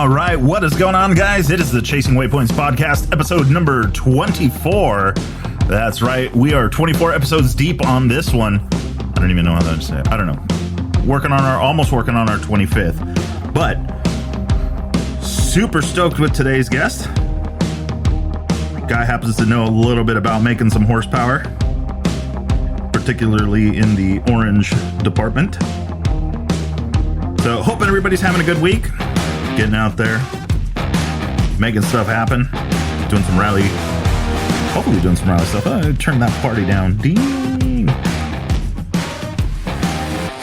All right, what is going on, guys? It is the Chasing Waypoints podcast, episode number 24. That's right, we are 24 episodes deep on this one. I don't even know how to say it. I don't know. Almost working on our 25th. But super stoked with today's guest. Guy happens to know a little bit about making some horsepower, particularly in the orange department. So hoping everybody's having a good week, getting out there, making stuff happen, doing some rally, hopefully doing some rally stuff. Turn that party down. Ding.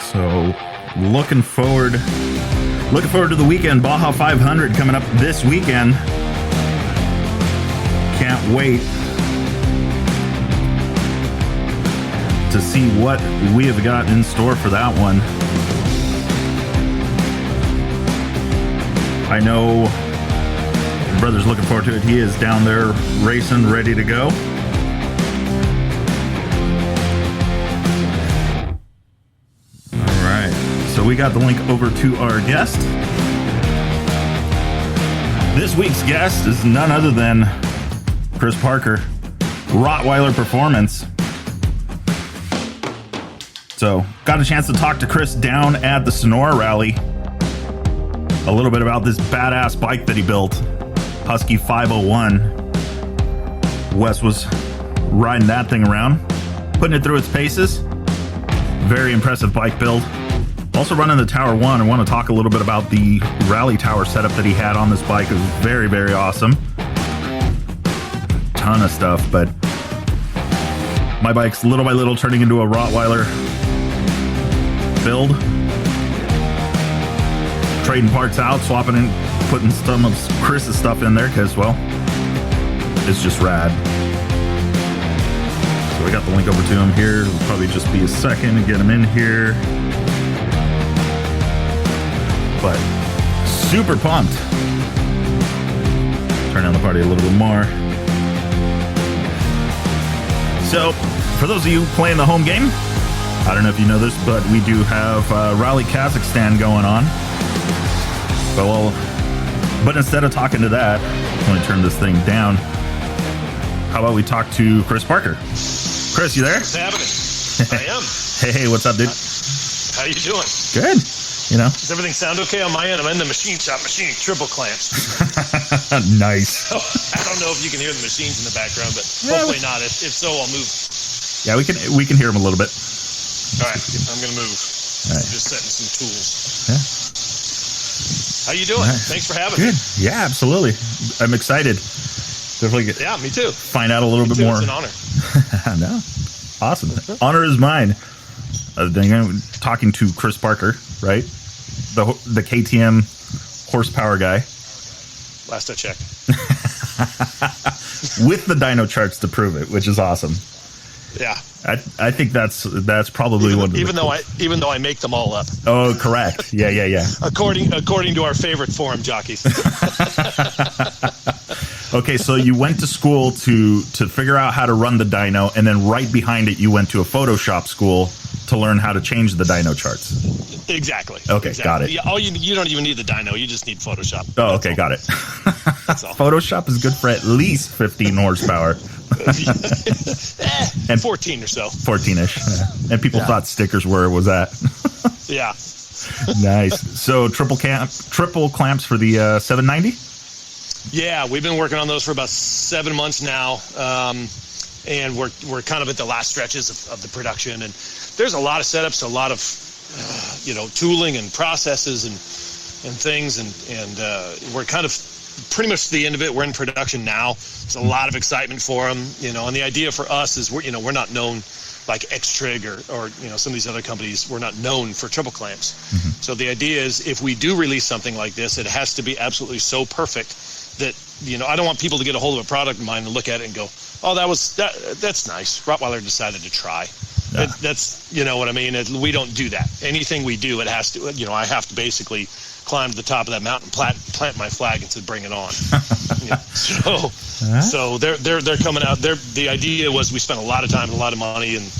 So looking forward to the weekend. Baja 500 coming up this weekend. Can't wait to see what we have got in store for that one. I know the brother's looking forward to it. He is down there racing, ready to go. All right, so we got the link over to our guest. This week's guest is none other than Chris Parker, Rottweiler Performance. So, got a chance to talk to Chris down at the Sonora Rally. A little bit about this badass bike that he built, Husky 501. Wes was riding that thing around, putting it through its paces. Very impressive bike build. Also running the Tower 1. I want to talk a little bit about the rally tower setup that he had on this bike. It was very, very awesome. Ton of stuff, but my bike's little by little turning into a Rottweiler build. Trading parts out, swapping in, putting some of Chris's stuff in there because, well, it's just rad. So we got the link over to him here. It'll probably just be a second to get him in here. But super pumped. Turn down the party a little bit more. So, for those of you playing the home game, I don't know if you know this, but we do have Rally Kazakhstan going on. But instead of talking to that, let me turn this thing down. How about we talk to Chris Parker? Chris, you there? What's happening? I am. Hey, what's up, dude? How you doing? Good. You know? Does everything sound okay on my end? I'm in the machine shop machining triple clamps. Nice. So, I don't know if you can hear the machines in the background, but hopefully not. If so, I'll move. Yeah, we can hear them a little bit. All right, I'm going to move. All right. I'm just setting some tools. Yeah. How you doing? Nice. Thanks for having me. Yeah, absolutely. I'm excited. Definitely get, me too. Find out a little bit more. It's an honor. No, awesome. Honor is mine. I'm talking to Chris Parker, right? The KTM horsepower guy. Last I checked. With the dyno charts to prove it, which is awesome. Yeah. I think that's probably even though I make them all up. Oh, correct. Yeah. According to our favorite forum jockeys. Okay, so you went to school to figure out how to run the dyno, and then right behind it, you went to a Photoshop school to learn how to change the dyno charts. Exactly. Okay, exactly. got it. Yeah, you don't even need the dyno. You just need Photoshop. Oh, okay, got it. That's all. Photoshop is good for at least 15 horsepower. And 14 or so. 14-ish. Yeah. And people thought stickers was that. Yeah. Nice. So triple clamps for the 790? Yeah, we've been working on those for about 7 months now. And we're kind of at the last stretches of the production, and there's a lot of setups, a lot of tooling and processes and things, and we're kind of pretty much to the end of it. We're in production now. There's a lot of excitement for them, and the idea for us is we're not known like X-Trig or some of these other companies. We're not known for triple clamps. Mm-hmm. So the idea is if we do release something like this, it has to be absolutely so perfect that I don't want people to get a hold of a product of mine and look at it and go, oh, that's nice. Rottweiler decided to try. Yeah. That's, what I mean? We don't do that. Anything we do, it has to, I have to basically climb to the top of that mountain, plant my flag and say, bring it on. So they're coming out. The idea was we spent a lot of time and a lot of money and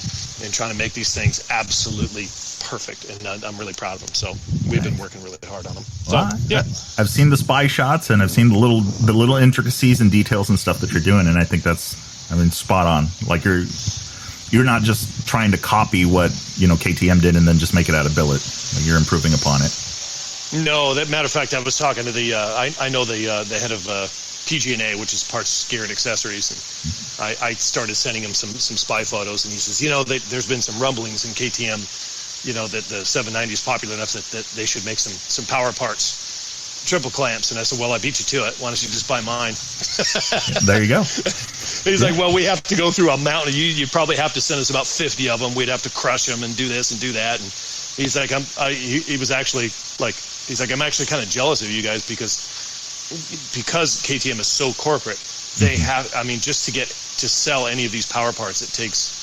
trying to make these things absolutely perfect, and I'm really proud of them. So we've been working really hard on them. So Well, yeah, I've seen the spy shots, and I've seen the little intricacies and details and stuff that you're doing, and I think that's, spot on. Like you're not just trying to copy what KTM did and then just make it out of billet. Like you're improving upon it. no, that matter of fact, I was talking to the I know the head of PG&A, which is parts, gear, and accessories, and I started sending him some spy photos, and he says, there's been some rumblings in KTM, that the 790 is popular enough that they should make some power parts, triple clamps. And I said, well, I beat you to it. Why don't you just buy mine? There you go. He's like, well, we have to go through a mountain. You probably have to send us about 50 of them. We'd have to crush them and do this and do that. And he's like, he was actually like, he's like, I'm actually kind of jealous of you guys because KTM is so corporate. They have, just to sell any of these power parts, it takes,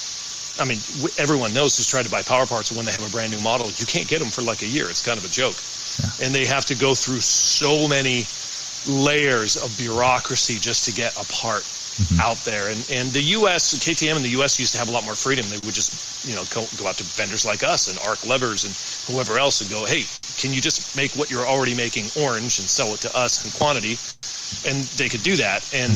everyone knows who's tried to buy power parts, and when they have a brand new model, you can't get them for like a year. It's kind of a joke. Yeah. And they have to go through so many layers of bureaucracy just to get a part out there. And the U.S., KTM in the U.S. used to have a lot more freedom. They would just, go out to vendors like us and Arc Levers and whoever else and go, hey, can you just make what you're already making orange and sell it to us in quantity? And they could do that. And,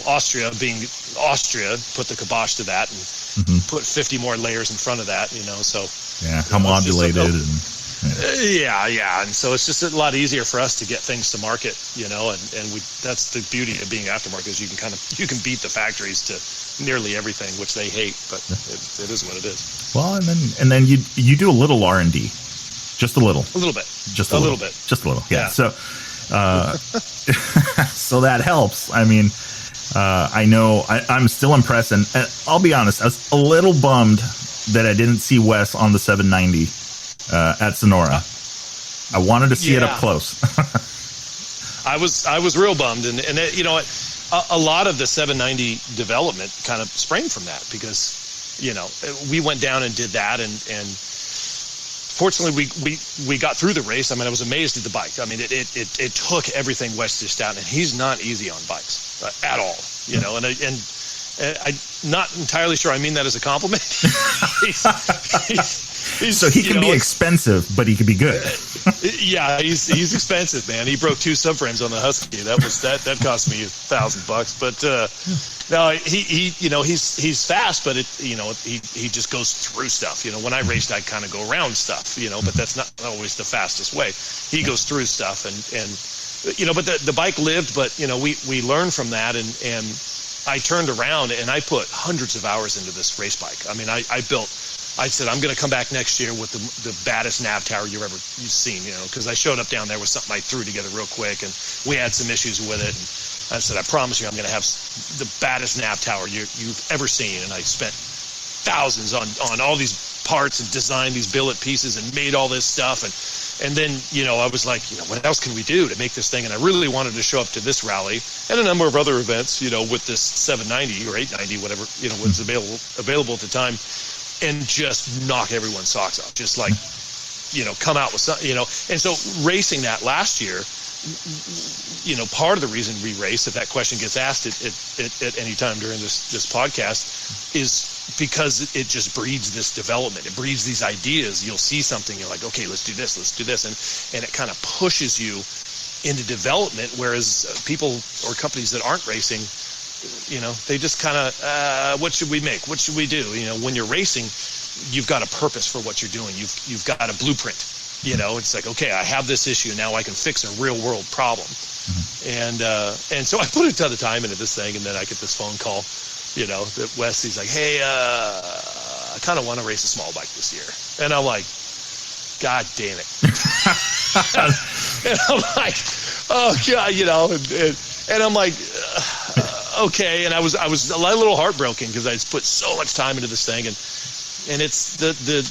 Austria being Austria, put the kibosh to that and put 50 more layers in front of that, so. Yeah, how modulated. Yeah. And so it's just a lot easier for us to get things to market, and that's the beauty of being aftermarket is you can beat the factories to nearly everything, which they hate, but it is what it is. Well, and then you do a little R&D, just a little. A little bit. Just a little bit. Just a little. Yeah. So so that helps. I know I'm still impressed, and I'll be honest, I was a little bummed that I didn't see Wes on the 790 at Sonora. I wanted to see it up close. I was real bummed, and a lot of the 790 development kind of sprang from that because we went down and did that, and fortunately we got through the race. I was amazed at the bike. It took everything Wes dished out, and he's not easy on bikes at all. And I'm not entirely sure I mean that as a compliment. So he can be expensive, but he can be good. Yeah, he's expensive, man. He broke 2 subframes on the Husky. That cost me $1,000. But no, he's fast, but he just goes through stuff. When I raced, I kind of go around stuff. But that's not always the fastest way. He goes through stuff, and but the bike lived. But we learned from that, and I turned around and I put hundreds of hours into this race bike. I said, I'm going to come back next year with the baddest nav tower you've seen, because I showed up down there with something I threw together real quick, and we had some issues with it. And I said, I promise you I'm going to have the baddest nav tower you've ever seen. And I spent thousands on all these parts and designed these billet pieces and made all this stuff. And then, I was like, what else can we do to make this thing? And I really wanted to show up to this rally and a number of other events, with this 790 or 890, whatever, was available at the time, and just knock everyone's socks off. Just like, come out with something, And so racing that last year, part of the reason we race, if that question gets asked at any time during this podcast, is because it just breeds this development. It breeds these ideas. You'll see something, you're like, okay, let's do this. And it kind of pushes you into development, whereas people or companies that aren't racing, they just kind of, what should we make? What should we do? When you're racing, you've got a purpose for what you're doing. You've got a blueprint. It's like, okay, I have this issue. Now I can fix a real world problem. And so I put a ton of time into this thing, and then I get this phone call, that Wes, he's like, hey, I kind of want to race a small bike this year. And I'm like, God damn it. And I'm like, oh God, and I'm like, okay. And I was a little heartbroken because I just put so much time into this thing, and it's the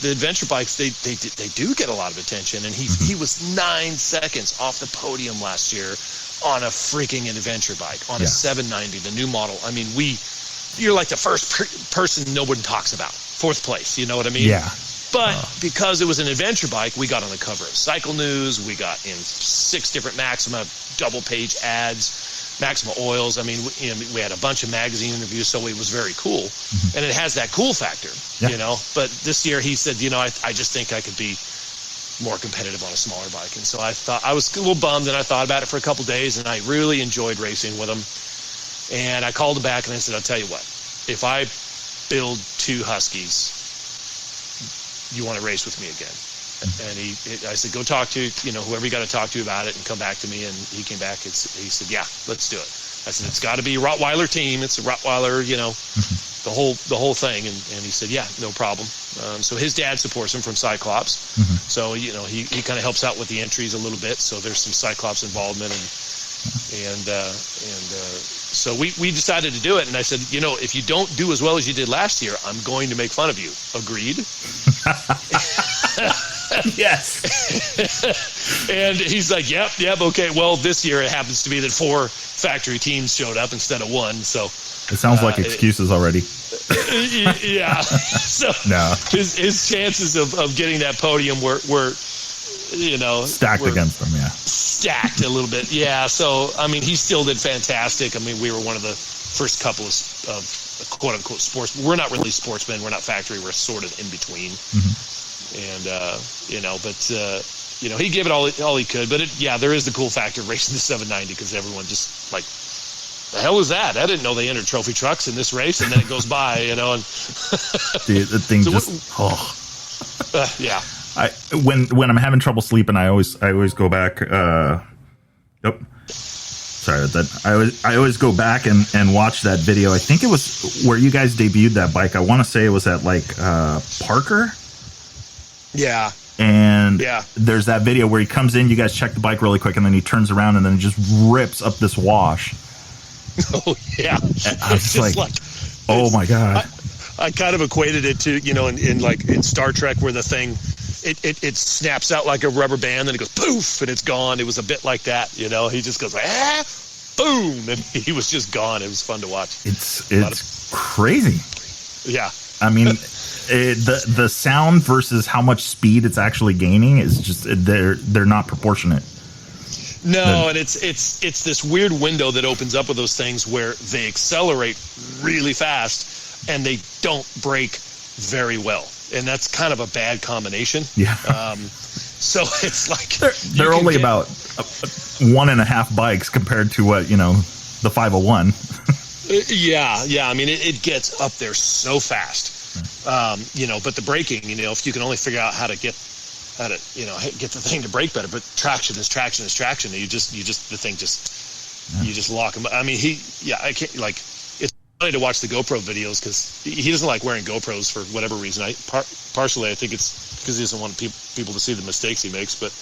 adventure bikes. They do get a lot of attention, and he was 9 seconds off the podium last year on a freaking adventure bike on a 790, the new model. You're like the first person no one talks about. 4th place, you know what I mean? Yeah. But because it was an adventure bike, we got on the cover of Cycle News. We got in 6 different Maxima double-page ads. Maxima oils. I mean, we had a bunch of magazine interviews, so it was very cool. And it has that cool factor, But this year he said, I just think I could be more competitive on a smaller bike. And so I thought, I was a little bummed, and I thought about it for a couple days, and I really enjoyed racing with him. And I called him back and I said, I'll tell you what, if I build 2 Huskies, you want to race with me again? And I said, go talk to, whoever you got to talk to about it and come back to me. And he came back and he said, yeah, let's do it. I said, it's got to be a Rottweiler team. It's a Rottweiler, the whole thing. And he said, yeah, no problem. So his dad supports him from Cyclops. So, he kind of helps out with the entries a little bit. So there's some Cyclops involvement. So we decided to do it. And I said, if you don't do as well as you did last year, I'm going to make fun of you. Agreed? Yes. And he's like, yep, okay. Well, this year it happens to be that 4 factory teams showed up instead of 1. So it sounds like excuses already. Yeah. So no. His chances of getting that podium were stacked against them. Yeah. Stacked a little bit. Yeah. So, I mean, he still did fantastic. I mean, we were one of the first couple of quote unquote sports. We're not really sportsmen. We're not factory. We're sort of in between. And, he gave it all he could. But there is the cool factor of racing the 790 because everyone just like, the hell was that? I didn't know they entered trophy trucks in this race, and then it goes by, and the thing so yeah. When I'm having trouble sleeping, I always go back. Sorry about that. I always go back and watch that video. I think it was where you guys debuted that bike. I want to say it was at Parker. Yeah. And there's that video where he comes in, you guys check the bike really quick, and then he turns around and then just rips up this wash. Oh, yeah. I was just like, oh, my God. I kind of equated it to, in Star Trek where the thing, it snaps out like a rubber band, and it goes poof, and it's gone. It was a bit like that, He just goes, boom, and he was just gone. It was fun to watch. It's crazy. Yeah. I mean, the sound versus how much speed it's actually gaining is just, they're not proportionate. No, and it's this weird window that opens up with those things where they accelerate really fast and they don't brake very well, and that's kind of a bad combination. Yeah. So it's like they're only about 1.5 bikes compared to what the 501. Yeah. I mean, it gets up there so fast, but the braking, if you can only figure out how to get the thing to brake better, but traction is traction. And you just lock him. I mean, I can't, it's funny to watch the GoPro videos because he doesn't like wearing GoPros for whatever reason. Partially, I think it's because he doesn't want people to see the mistakes he makes, but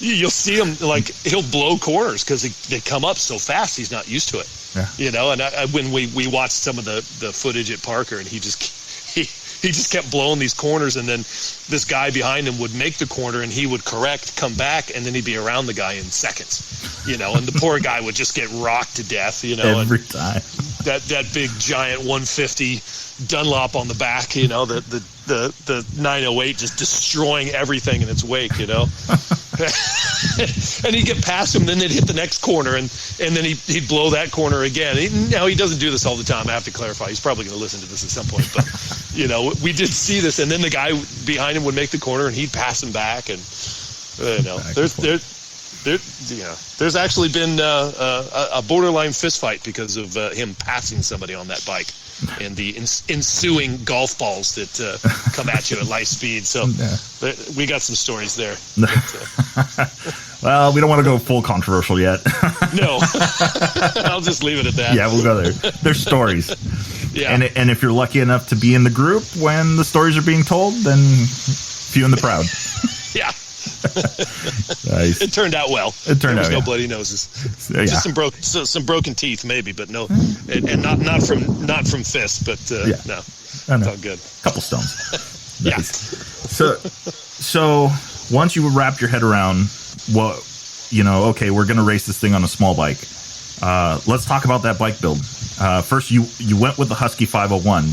you'll see him, he'll blow corners because they come up so fast, he's not used to it. Yeah. And when we watched some of the footage at Parker, and he just kept blowing these corners, and then this guy behind him would make the corner, and he would correct, come back, and then he'd be around the guy in seconds, and the poor guy would just get rocked to death, every time. That big giant 150 Dunlop on the back, the 908 just destroying everything in its wake, and he'd get past him, then they'd hit the next corner, and then he'd blow that corner again. Now, he doesn't do this all the time. I have to clarify. He's probably going to listen to this at some point, but we did see this, and then the guy behind him would make the corner, and he'd pass him back, and there's actually been a borderline fist fight because of him passing somebody on that bike and the ensuing golf balls that come at you at light speed. So we got some stories there. Well, we don't want to go full controversial yet. No, I'll just leave it at that. Yeah, we'll go there. There's stories. Yeah. And if you're lucky enough to be in the group when the stories are being told, then few in the crowd. Yeah. Nice. It turned out well. There was no bloody noses. Just some broken teeth, maybe, but no, and not from fists, but no, it's all good. Couple stones. Nice. Yeah. So once you wrap your head around okay, we're gonna race this thing on a small bike. Let's talk about that bike build. First, you went with the Husky 501.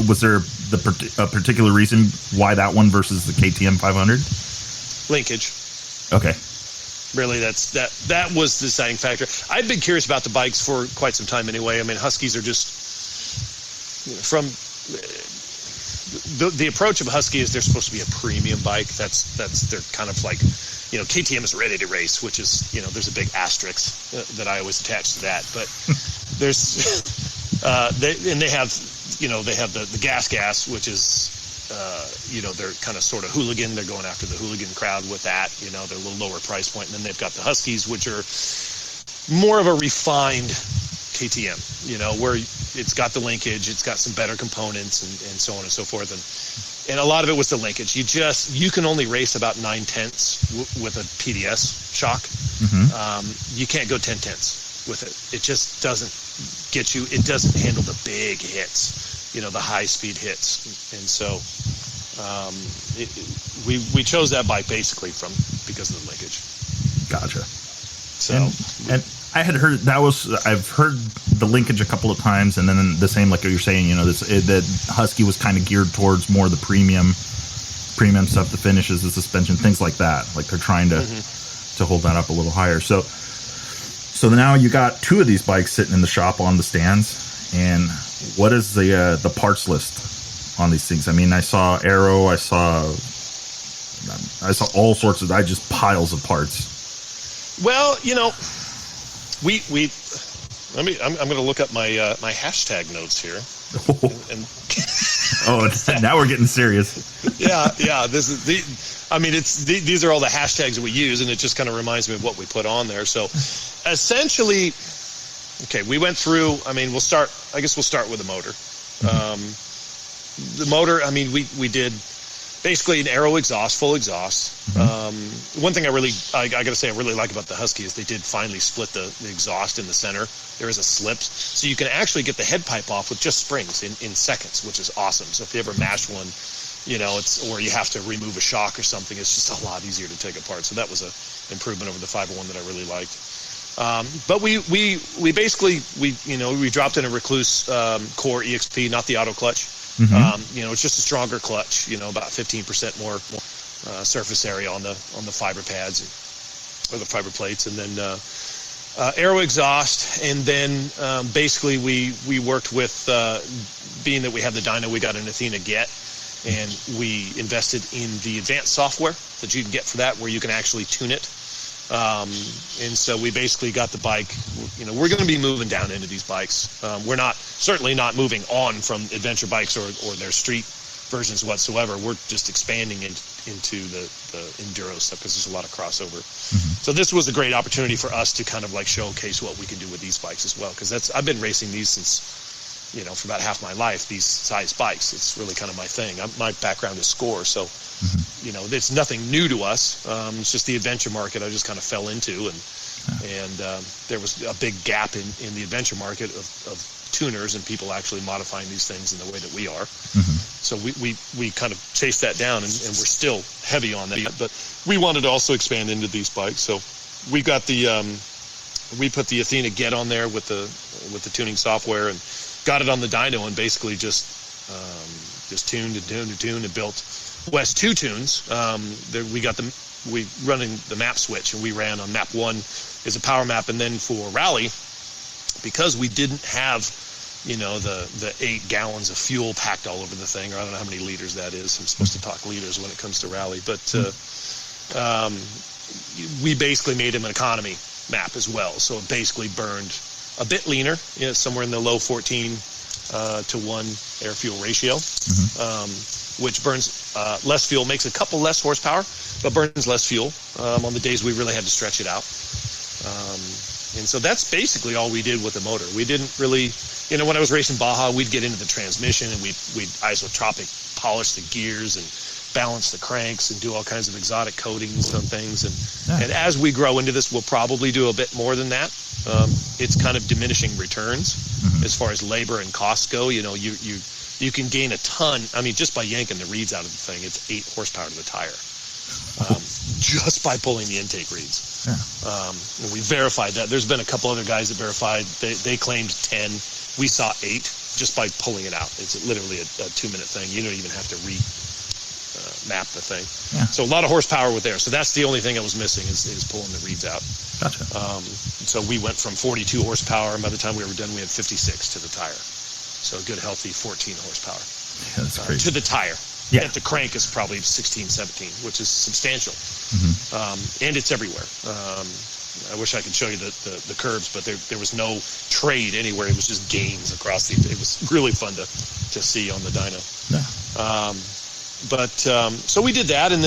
Was there a particular reason why that one versus the KTM 500? Linkage. Okay. Really, that was the deciding factor. I've been curious about the bikes for quite some time anyway. I mean, Huskies are just, from the approach of a Husky is they're supposed to be a premium bike. They're kind of like, KTM is ready to race, which is, there's a big asterisk that I always attach to that. But there's, they have the gas, which is, they're kind of sort of hooligan. They're going after the hooligan crowd with that. They're a little lower price point. And then they've got the Huskies, which are more of a refined KTM, where it's got the linkage, it's got some better components and so on and so forth. And a lot of it was the linkage. You can only race about 9/10 with a PDS shock. You can't go 10/10 with it. It just doesn't get you. It doesn't handle the big hits. The high-speed hits, and so we chose that bike basically because of the linkage. Gotcha. So, and I had heard I've heard the linkage a couple of times, and then the same, like you're saying, that Husky was kind of geared towards more the premium stuff, the finishes, the suspension, things like that. Like they're trying to hold that up a little higher. So now you got two of these bikes sitting in the shop on the stands. And what is the parts list on these things? I mean, I saw aero, I saw all sorts of, just piles of parts. Well, I'm going to look up my hashtag notes here. Now we're getting serious. Yeah. This is these are all the hashtags that we use, and it just kind of reminds me of what we put on there. So, essentially. Okay, we went through, we'll start with the motor. The motor, we did basically an aero exhaust, full exhaust. One thing I got to say I really like about the Husky is they did finally split the exhaust in the center. There is a slip, so you can actually get the head pipe off with just springs in seconds, which is awesome. So if you ever mash one, or you have to remove a shock or something, it's just a lot easier to take apart. So that was an improvement over the 501 that I really liked. But we basically dropped in a Recluse Core EXP, not the auto clutch. It's just a stronger clutch. About 15% more surface area on the fiber pads or the fiber plates, and then aero exhaust. And then basically we worked with being that we have the dyno, we got an Athena Get, and we invested in the advanced software that you can get for that, where you can actually tune it. And so we basically got the bike, we're going to be moving down into these bikes. We're certainly not moving on from adventure bikes or their street versions whatsoever. We're just expanding into the enduro stuff because there's a lot of crossover. So this was a great opportunity for us to kind of like showcase what we can do with these bikes as well. Because I've been racing these since, for about half my life, these size bikes. It's really kind of my thing. My background is score. So, it's nothing new to us. It's just the adventure market I just kind of fell into, and there was a big gap in the adventure market of tuners and people actually modifying these things in the way that we are. So we kind of chased that down, and we're still heavy on that. But we wanted to also expand into these bikes. So we got we put the Athena Get on there with the tuning software and got it on the dyno, and basically just tuned and built West 2 tunes. We running the map switch, and we ran on map 1 as a power map, and then for rally, because we didn't have the 8 gallons of fuel packed all over the thing, or I don't know how many liters that is. I'm supposed to talk liters when it comes to rally, but we basically made him an economy map as well, so it basically burned a bit leaner, somewhere in the low 14 to 1 air fuel ratio, which burns less fuel, makes a couple less horsepower, but burns less fuel on the days we really had to stretch it out. And so that's basically all we did with the motor. We didn't really, when I was racing Baja, we'd get into the transmission, and we'd isotropic polish the gears and balance the cranks and do all kinds of exotic coatings on things. And as we grow into this, we'll probably do a bit more than that. It's kind of diminishing returns as far as labor and costs go. You can gain a ton. Just by yanking the reeds out of the thing, it's 8 horsepower to the tire. Just by pulling the intake reeds. And we verified that. There's been a couple other guys that verified. They claimed 10. We saw 8 just by pulling it out. It's literally a 2-minute thing. You don't even have to map the thing. Yeah. So a lot of horsepower with there. So that's the only thing I was missing is pulling the reeds out. Gotcha. So we went from 42 horsepower, and by the time we were done, we had 56 to the tire. So a good, healthy 14 horsepower. Yeah, that's crazy. To the tire. Yeah. And the crank is probably 16, 17, which is substantial. And it's everywhere. I wish I could show you the curves, but there was no trade anywhere. It was just gains across it was really fun to see on the dyno. Yeah. So we did that, and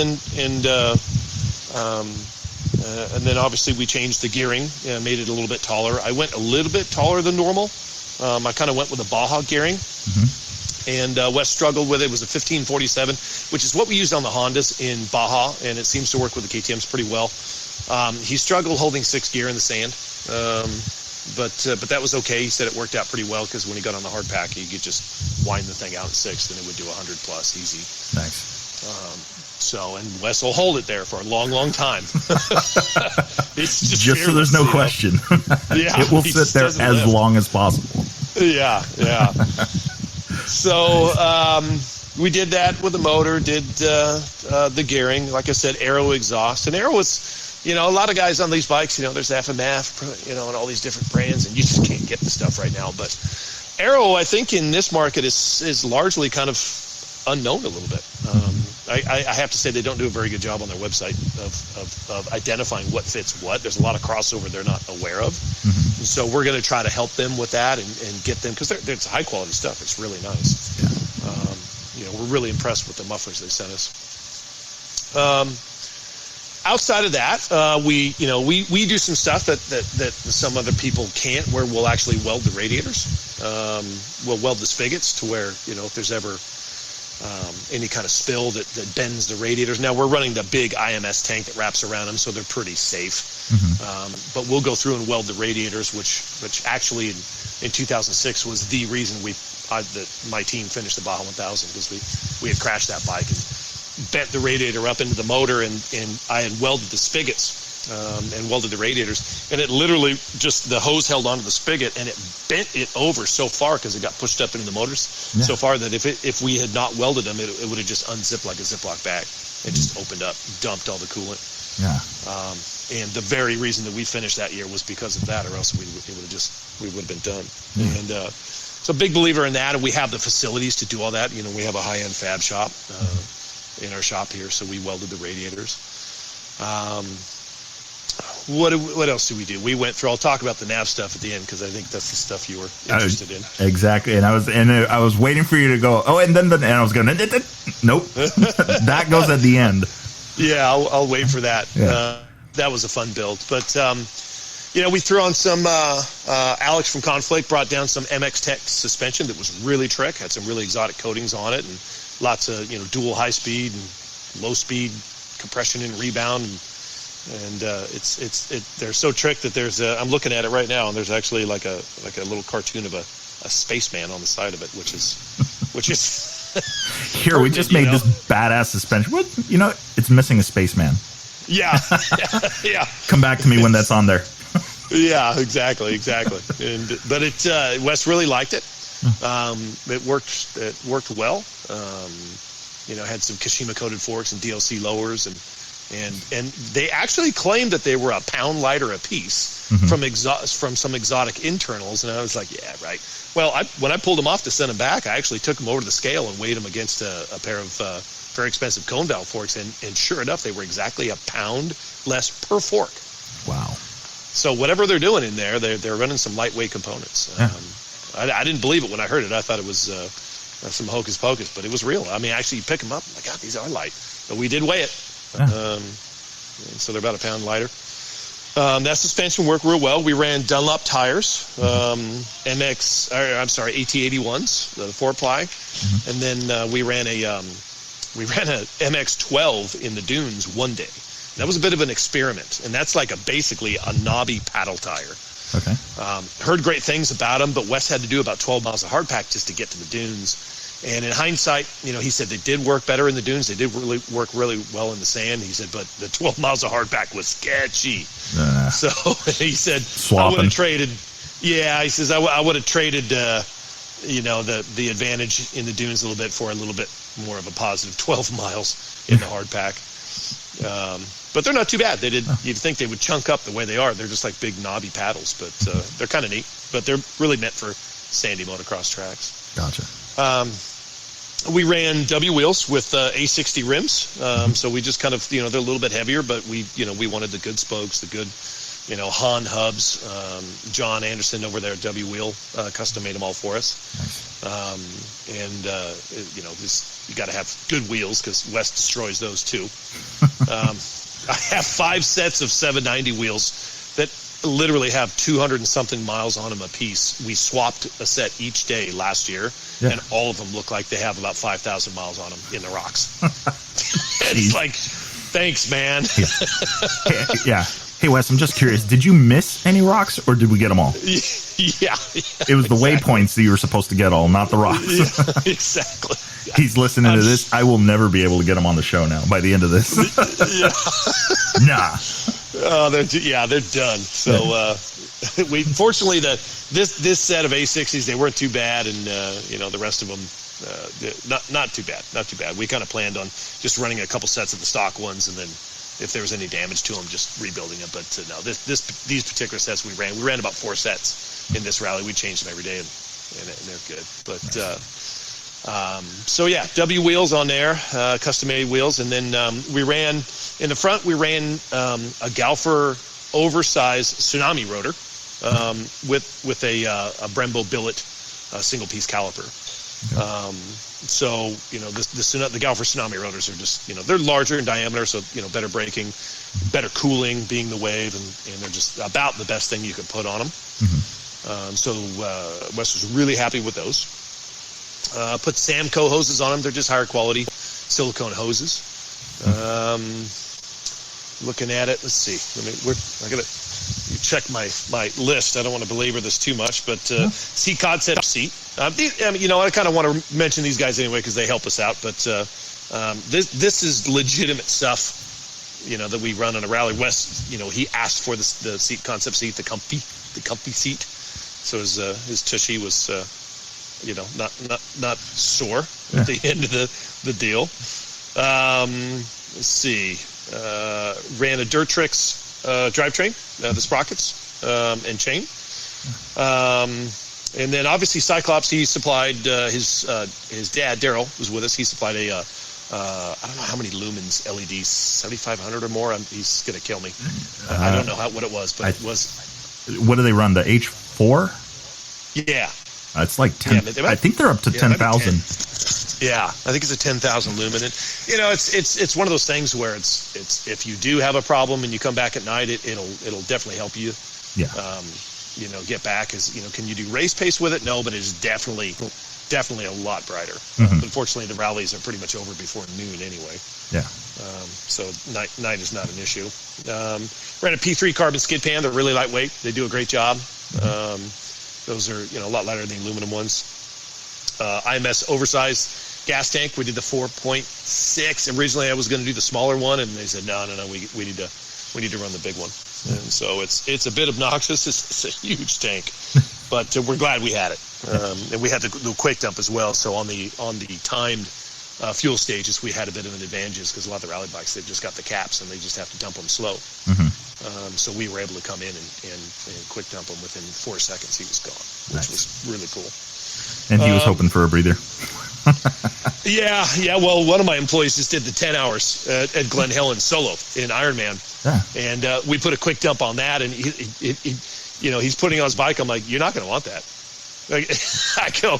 then obviously we changed the gearing, made it a little bit taller. I went a little bit taller than normal. I kind of went with a Baja gearing. And Wes struggled with it. It was a 1547, which is what we used on the Hondas in Baja, and it seems to work with the KTMs pretty well. He struggled holding 6th gear in the sand, but that was okay. He said it worked out pretty well because when he got on the hard pack, he could just wind the thing out at 6th, and it would do 100 plus easy. Nice. And Wes will hold it there for a long, long time. It's just so there's no question. Yeah, it will sit there as long as possible. Yeah. So we did that with the motor, did the gearing, like I said, Aero exhaust. And Aero was, a lot of guys on these bikes, there's FMF, and all these different brands, and you just can't get the stuff right now. But Aero, I think, in this market is largely kind of unknown a little bit. I have to say they don't do a very good job on their website of identifying what fits what. There's a lot of crossover they're not aware of. And so we're going to try to help them with that and get them, because it's high quality stuff. It's really nice. We're really impressed with the mufflers they sent us. Outside of that, we do some stuff that some other people can't, where we'll actually weld the radiators. We'll weld the spigots to where, if there's ever any kind of spill that bends the radiators. Now we're running the big IMS tank that wraps around them, so they're pretty safe. But we'll go through and weld the radiators, which actually in 2006 was the reason my team finished the Baja 1000, because we had crashed that bike and bent the radiator up into the motor, and I had welded the spigots and welded the radiators, and it literally just, the hose held onto the spigot and it bent it over so far because it got pushed up into the motors so far that if we had not welded them, it would have just unzipped like a Ziploc bag. It just opened up, dumped all the coolant. And the very reason that we finished that year was because of that, or else we would have been done. And so big believer in that, and we have the facilities to do all that. We have a high-end fab shop in our shop here, so we welded the radiators. What else did we do? We went through. I'll talk about the nav stuff at the end, because I think that's the stuff you were interested in. Exactly, and I was waiting for you to go. Oh, and I was going. Nope, that goes at the end. Yeah, I'll wait for that. Yeah. That was a fun build, but we threw on some. Alex from Conflict brought down some MX Tech suspension that was really trick. Had some really exotic coatings on it, and lots of dual high speed and low speed compression and rebound. And they're so tricked that there's I'm looking at it right now, and there's actually like a little cartoon of a spaceman on the side of it, which is here we just made this badass suspension. What it's missing a spaceman. Yeah. Come back to me when that's on there. Yeah, exactly. But Wes really liked it. It worked well. Had some Kashima coated forks and DLC lowers, and they actually claimed that they were a pound lighter a piece from some exotic internals, and I was like, yeah, right. Well, when I pulled them off to send them back, I actually took them over to the scale and weighed them against a pair of very expensive cone valve forks, and sure enough, they were exactly a pound less per fork. Wow. So whatever they're doing in there, they're running some lightweight components. I didn't believe it when I heard it. I thought it was some hocus pocus, but it was real. I mean, actually, you pick them up, my God, these are light. But we did weigh it. So they're about a pound lighter. That suspension worked real well. We ran Dunlop tires, AT81s, the 4-ply, and then we ran a MX12 in the dunes one day. That was a bit of an experiment, and that's like basically a knobby paddle tire. Okay. Heard great things about them, but Wes had to do about 12 miles of hard pack just to get to the dunes. And in hindsight, he said they did work better in the dunes. They did work really well in the sand. He said, but the 12 miles of hard pack was sketchy. So he said, Swapping. I would have traded. Yeah, he says, I would have traded, the advantage in the dunes a little bit for a little bit more of a positive 12 miles in the hard pack. But they're not too bad. You'd think they would chunk up the way they are. They're just like big knobby paddles, but they're kind of neat. But they're really meant for sandy motocross tracks. Gotcha. We ran W wheels with A60 rims. So we just kind of, they're a little bit heavier, but we wanted the good spokes, the good, Han hubs. John Anderson over there at W Wheel custom made them all for us. You got to have good wheels because Wes destroys those too. I have 5 sets of 790 wheels that literally have 200 and something miles on them a piece. We swapped a set each day last year, and all of them look like they have about 5,000 miles on them in the rocks. It's like, thanks, man. Yeah. Hey, Wes, I'm just curious. Did you miss any rocks, or did we get them all? Yeah. It was the waypoints that you were supposed to get all, not the rocks. Yeah, exactly. Yeah. He's listening to this. I will never be able to get him on the show now by the end of this. Nah. Oh, they're done. So we fortunately this set of A60s, they weren't too bad, and the rest of them not too bad. We kind of planned on just running a couple sets of the stock ones, and then if there was any damage to them, just rebuilding them. But no, these particular sets we ran about 4 sets in this rally. We changed them every day, and they're good. But so yeah, W wheels on there, custom made wheels, and then we ran in the front. We ran a Galfer oversized tsunami rotor with a Brembo billet single piece caliper. Okay. So the Galfer tsunami rotors are just they're larger in diameter, so better braking, better cooling, being the wave, and they're just about the best thing you could put on them. Mm-hmm. So Wes was really happy with those. Put Samco hoses on them. They're just higher quality silicone hoses. Looking at it, let's see. I gotta check my list. I don't want to belabor this too much, but seat concept seat. I kind of want to mention these guys anyway because they help us out. But this is legitimate stuff. That we run on a rally. Wes, he asked for the seat concept seat, the comfy seat. So his tushy was. Not sore at the end of the deal. Let's see. Ran a Dirt Tricks drivetrain, the sprockets and chain. And then obviously Cyclops, he supplied his dad, Daryl, was with us. He supplied a I don't know how many lumens LEDs, 7,500 or more. He's going to kill me. I don't know what it was, but it was. What do they run? The H4? Yeah. It's like 10. Yeah, I think they're up to 10,000. Yeah, I think it's a 10,000 lumen. And it's one of those things where it's if you do have a problem and you come back at night, it'll definitely help you. Yeah. Get back. Can you do race pace with it? No, but it's definitely a lot brighter. Mm-hmm. Unfortunately, the rallies are pretty much over before noon anyway. Yeah. So night is not an issue. Ran a P3 carbon skid pan. They're really lightweight. They do a great job. Those are a lot lighter than the aluminum ones. IMS oversized gas tank. We did the 4.6. Originally, I was going to do the smaller one, and they said no. We need to run the big one. And so it's a bit obnoxious. It's a huge tank, but we're glad we had it. And we had the quick dump as well. So on the timed fuel stages, we had a bit of an advantage because a lot of the rally bikes, they've just got the caps and they just have to dump them slow. Mm-hmm. So we were able to come in and quick dump him within 4 seconds. He was gone, which was really cool. And he was hoping for a breather. Yeah. Well, one of my employees just did the 10 hours at Glen Helen solo in Ironman. Yeah. And we put a quick dump on that, and he's putting on his bike. I'm like, you're not going to want that. I go,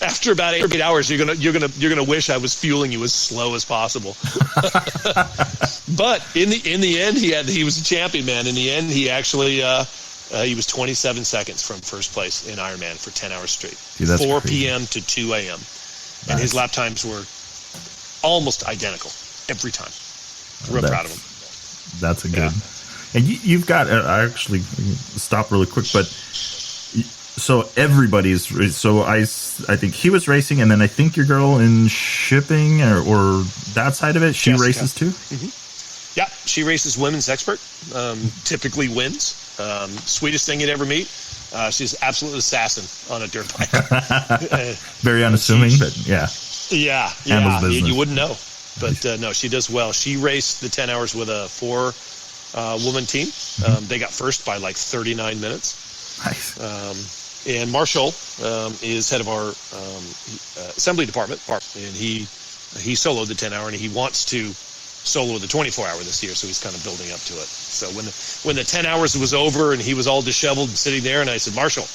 after about 8 hours, you're gonna wish I was fueling you as slow as possible. But in the end, he was a champion, man. In the end, he actually he was 27 seconds from first place in Ironman for 10 hours straight. Dude, that's 4 crazy. p.m. to 2 a.m. And his lap times were almost identical every time. Real proud of him. That's a good. And you've got. I actually stop really quick, but. So everybody's. So I think he was racing, and then I think your girl in shipping or that side of it, she Jessica. races too. Mm-hmm. Yeah, she races women's expert. Typically wins. Sweetest thing you'd ever meet. She's absolute assassin on a dirt bike. Very unassuming, but yeah. handles business. You wouldn't know. But no, she does well. She raced the 10 hours with a 4-woman team. They got first by like 39 minutes. Nice. And Marshall is head of our assembly department, and he soloed the 10 hour, and he wants to solo the 24 hour this year, so he's kind of building up to it. So when the 10 hours was over and he was all disheveled and sitting there, and I said, Marshall,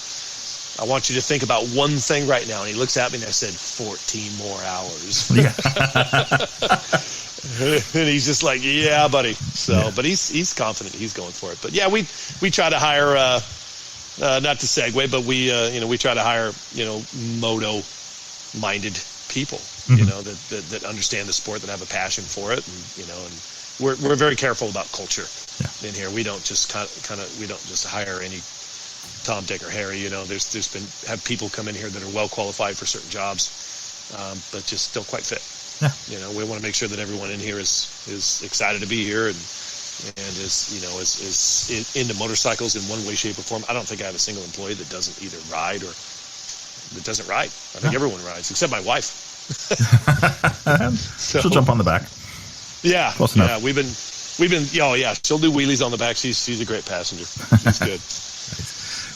I want you to think about one thing right now. And he looks at me and I said, 14 more hours. Yeah. And he's just like, yeah, buddy. So, but he's confident he's going for it. But yeah, we try to hire, not to segue, but we try to hire, moto minded people, that understand the sport, that have a passion for it. And, and we're very careful about culture in here. We don't just we don't just hire any Tom, Dick, or Harry. There's been people come in here that are well qualified for certain jobs, but just don't quite fit. Yeah. We want to make sure that everyone in here is excited to be here and is into motorcycles in one way, shape, or form. I don't think I have a single employee that doesn't either ride or that doesn't ride. I think everyone rides except my wife. She'll jump on the back. Yeah. Close enough. Yeah. We've been. Oh yeah. She'll do wheelies on the back. She's a great passenger. She's good.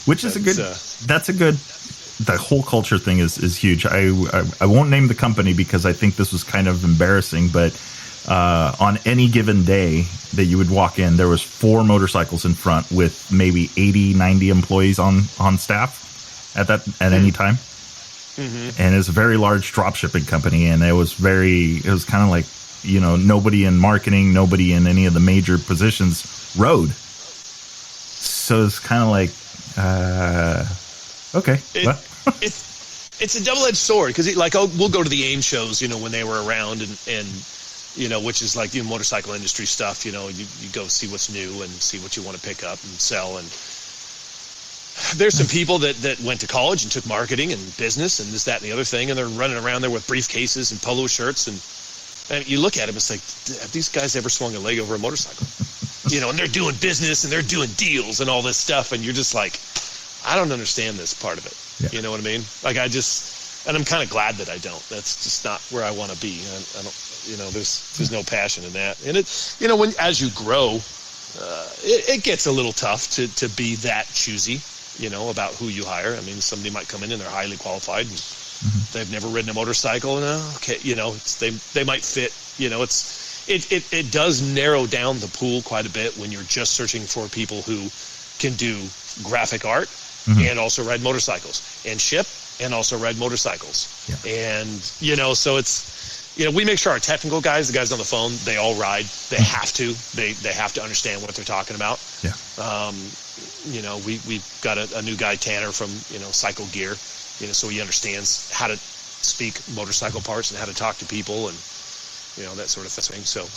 Which is the whole culture thing is huge. I won't name the company because I think this was kind of embarrassing, but on any given day that you would walk in, there was 4 motorcycles in front with maybe 80, 90 employees on staff at any time. Mm-hmm. And it's a very large drop shipping company. And it was kind of like, nobody in marketing, nobody in any of the major positions rode. So it's kind of like, okay. It's a double-edged sword because we'll go to the AIM shows, when they were around and which is like the motorcycle industry stuff. You go see what's new and see what you want to pick up and sell. And there's some people that went to college and took marketing and business and this, that, and the other thing, and they're running around there with briefcases and polo shirts, and you look at them, it's like, have these guys ever swung a leg over a motorcycle? And they're doing business and they're doing deals and all this stuff, and you're just like, I don't understand this part of it. Yeah. You know what I mean? Like and I'm kind of glad that I don't. That's just not where I want to be. I don't, there's no passion in that. And it, as you grow, it gets a little tough to be that choosy, about who you hire. I mean, somebody might come in and they're highly qualified and they've never ridden a motorcycle. And okay, they might fit. It does narrow down the pool quite a bit when you're just searching for people who can do graphic art and also ride motorcycles and ship and also ride motorcycles. Yeah. And, so it's, we make sure our technical guys, the guys on the phone, they all ride. They have to. They have to understand what they're talking about. Yeah. We've got a new guy, Tanner, from, Cycle Gear, so he understands how to speak motorcycle parts and how to talk to people and, that sort of thing. So,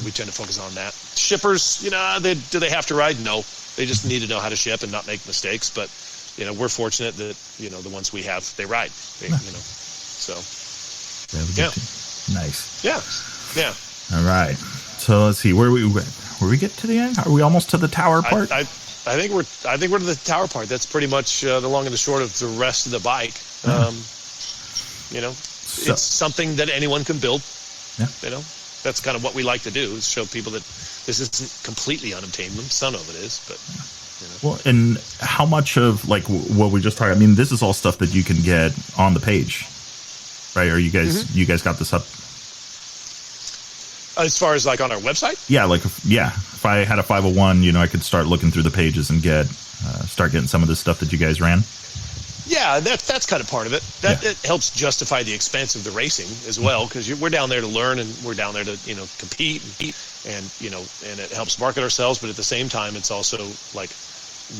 we tend to focus on that. Shippers, do they have to ride? No. They just need to know how to ship and not make mistakes. But, we're fortunate that, the ones we have, they ride. So. Yeah. Nice. Yeah. Yeah. All right. So let's see where we get to the end. Are we almost to the tower part? I think we're to the tower part. That's pretty much the long and the short of the rest of the bike. It's something that anyone can build. Yeah. That's kind of what we like to do, is show people that this isn't completely unobtainable. Some of it is, but Well, and how much of like what we just talked? I mean, this is all stuff that you can get on the page, right? Or you guys got this up? As far as like on our website? Yeah, if I had a 501, I could start looking through the pages and start getting some of this stuff that you guys ran. Yeah, that's kind of part of it. It helps justify the expense of the racing as well, because we're down there to learn and we're down there to compete and it helps market ourselves. But at the same time, it's also like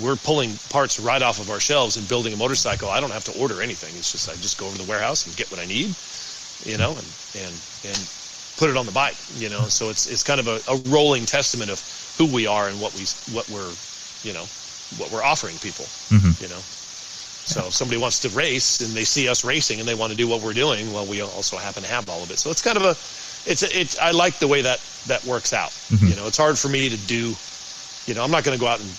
we're pulling parts right off of our shelves and building a motorcycle. I don't have to order anything. It's just I just go over to the warehouse and get what I need, and put it on the bike. So it's kind of a rolling testament of who we are and what we're offering people. So if somebody wants to race and they see us racing and they want to do what we're doing, well, we also happen to have all of it. So it's kind of I like the way that works out. It's hard for me to do, I'm not going to go out and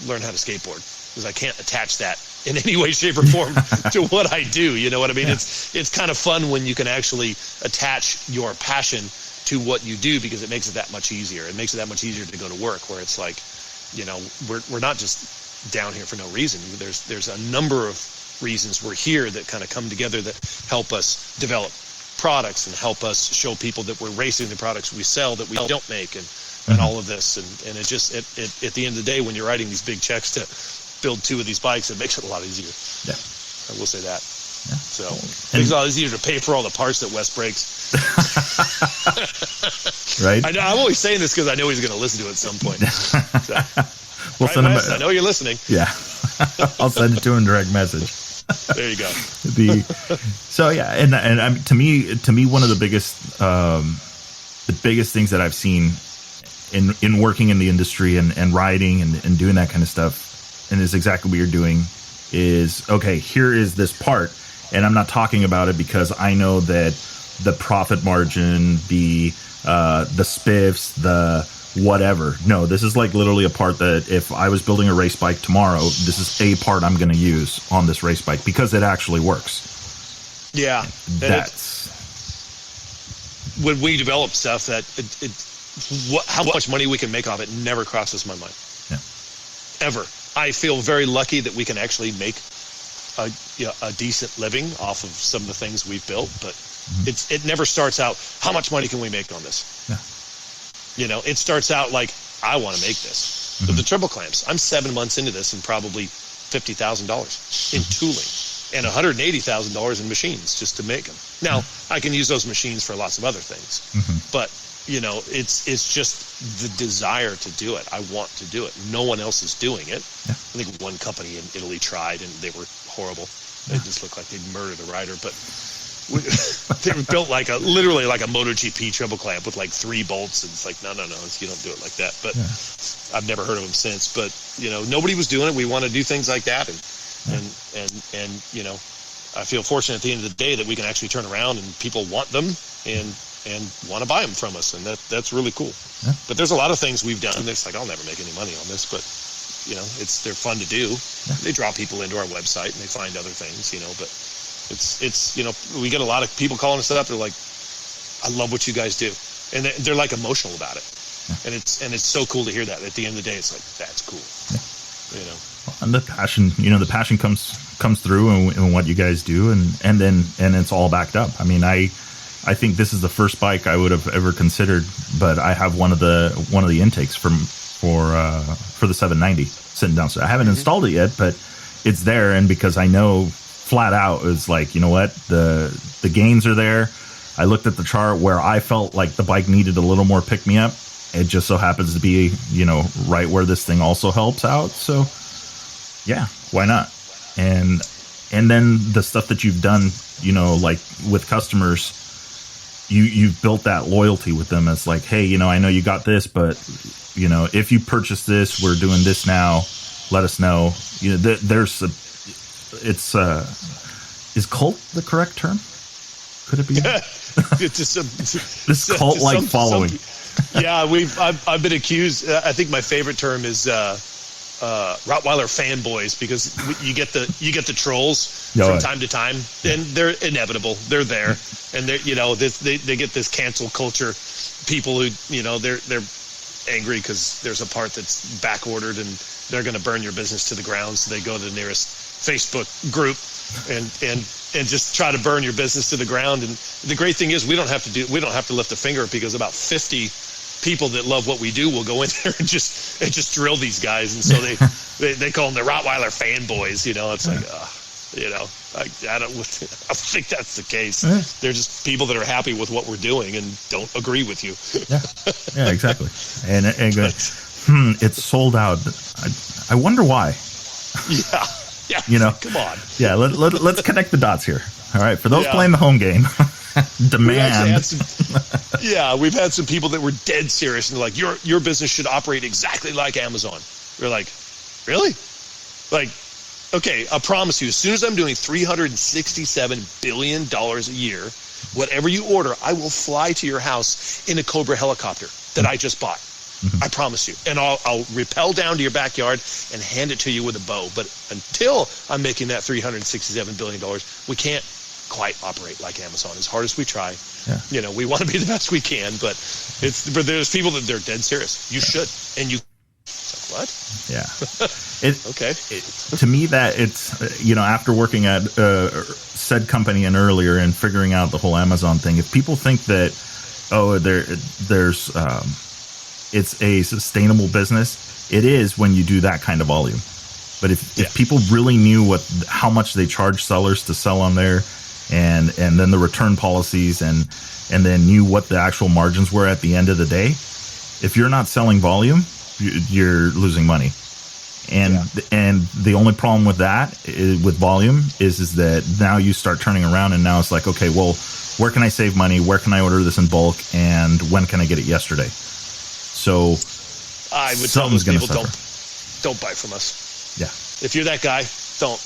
learn how to skateboard because I can't attach that in any way, shape, or form to what I do. You know what I mean? It's kind of fun when you can actually attach your passion to what you do, because it makes it that much easier. It makes it that much easier to go to work, where it's like, you know, we're not just down here for no reason. There's a number of reasons we're here that kind of come together that help us develop products and help us show people that we're racing the products we sell that we don't make, and all of this. And it just, at the end of the day, when you're writing these big checks to build 2 of these bikes, it makes it a lot easier. Yeah. I will say that. Yeah. So it makes it a lot easier to pay for all the parts that Wes breaks. Right? I'm always saying this because I know he's going to listen to it at some point. So, we'll right, send him. Wes, I know you're listening. Yeah. I'll send it to him direct message. There you go. So yeah, and to me, one of the biggest things that I've seen in working in the industry and riding and doing that kind of stuff, and is exactly what you're doing, is, okay, here is this part, and I'm not talking about it because I know that the profit margin, the spiffs, the whatever. No, this is like literally a part that if I was building a race bike tomorrow, this is a part I'm going to use on this race bike because it actually works. Yeah. That's when we develop stuff that how much money we can make off it never crosses my mind. Yeah. Ever. I feel very lucky that we can actually make a decent living off of some of the things we've built, but it never starts out, how much money can we make on this? Yeah. You know, it starts out like, I want to make this. So the triple clamps, I'm 7 months into this and probably $50,000 in tooling and $180,000 in machines just to make them. Now, I can use those machines for lots of other things, but you know, it's just the desire to do it. I want to do it. No one else is doing it. Yeah. I think one company in Italy tried, and they were horrible. They just looked like they'd murdered a rider. But they built literally like a MotoGP triple clamp with like 3 bolts, and it's like, no, you don't do it like that. But I've never heard of them since. But you know, nobody was doing it. We want to do things like that, and you know, I feel fortunate at the end of the day that we can actually turn around and people want them and want to buy them from us, and that's really cool. Yeah. But there's a lot of things we've done. It's like, I'll never make any money on this, but you know, they're fun to do. Yeah. They draw people into our website and they find other things, you know. But it's you know, we get a lot of people calling us up. They're like, I love what you guys do, and they're like emotional about it. Yeah. And it's so cool to hear that. At the end of the day, it's like, that's cool. Yeah. You know. And the passion comes through in what you guys do, and then it's all backed up. I mean, I think this is the first bike I would have ever considered, but I have one of the intakes for the 790 sitting downstairs. I haven't installed it yet, but it's there, and because I know flat out is like, you know what, the gains are there. I looked at the chart where I felt like the bike needed a little more pick me up. It just so happens to be, you know, right where this thing also helps out. So yeah, why not? And then the stuff that you've done, you know, like with customers, you've built that loyalty with them. It's like, hey, you know, I know you got this, but you know, if you purchase this, we're doing this now. Let us know. You know, is cult the correct term? Could it be? It's just this cult-like following. Yeah, I've been accused. I think my favorite term is Rottweiler fanboys, because you get the trolls from time to time, and they're inevitable. They're there, and they get this cancel culture. People who, you know, they're angry because there's a part that's back ordered and they're going to burn your business to the ground. So they go to the nearest Facebook group and just try to burn your business to the ground. And the great thing is we don't have to lift a finger, because about 50 people that love what we do will go in there and just drill these guys. And so they call them the Rottweiler fanboys. You know, it's like, you know, I don't think that's the case. Yeah. They're just people that are happy with what we're doing and don't agree with you. Yeah, exactly. And it's sold out. I wonder why. Yeah. You know, come on. Yeah, let's connect the dots here. All right, for those playing the home game, demand. We've had some people that were dead serious and they're like, your business should operate exactly like Amazon. We're like, really? Like, okay, I promise you, as soon as I'm doing $367 billion a year, whatever you order, I will fly to your house in a Cobra helicopter that I just bought. I promise you. And I'll rappel down to your backyard and hand it to you with a bow. But until I'm making that $367 billion, we can't quite operate like Amazon. As hard as we try, we want to be the best we can. But there's people that they're dead serious. You should, and you. What? Yeah. Okay. To me, that it's, after working at said company and earlier and figuring out the whole Amazon thing, if people think that, there's it's a sustainable business, it is when you do that kind of volume. But if people really knew how much they charge sellers to sell on there, and then the return policies, and then knew what the actual margins were at the end of the day, if you're not selling volume, you're losing money. And the only problem with that with volume is that now you start turning around, and now it's like, okay, well, where can I save money? Where can I order this in bulk? And when can I get it yesterday? So I would tell those people, don't buy from us. Yeah. If you're that guy, don't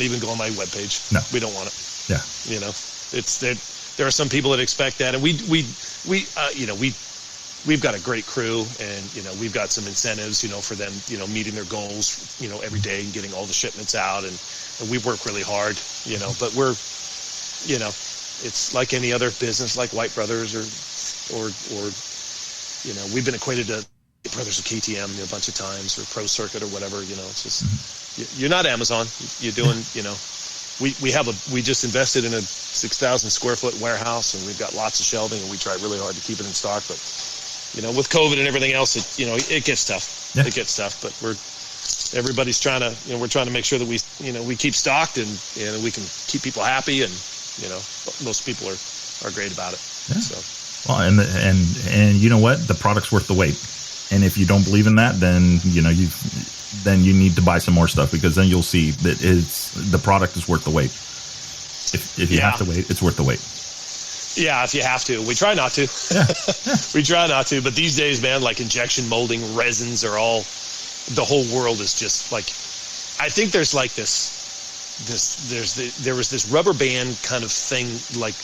even go on my webpage. No, we don't want it. Yeah. It's that there are some people that expect that, and we've got a great crew, and we've got some incentives, for them, meeting their goals, every day and getting all the shipments out, and we work really hard, but we're, it's like any other business, like White Brothers or we've been equated to Brothers of KTM a bunch of times, or Pro Circuit or whatever. It's just you're not Amazon. You're doing, we just invested in a 6,000 square foot warehouse, and we've got lots of shelving, and we try really hard to keep it in stock, but. With COVID and everything else, it gets tough. Yeah. It gets tough, but everybody's trying to, we're trying to make sure that we keep stocked, and we can keep people happy, and most people are great about it. Yeah. So, well, and you know what, the product's worth the wait. And if you don't believe in that, then you need to buy some more stuff, because then you'll see that the product is worth the wait. If you have to wait, it's worth the wait. Yeah, if you have to. We try not to. We try not to. But these days, man, like injection molding resins are all, the whole world is just like, I think there's like there was this rubber band kind of thing, like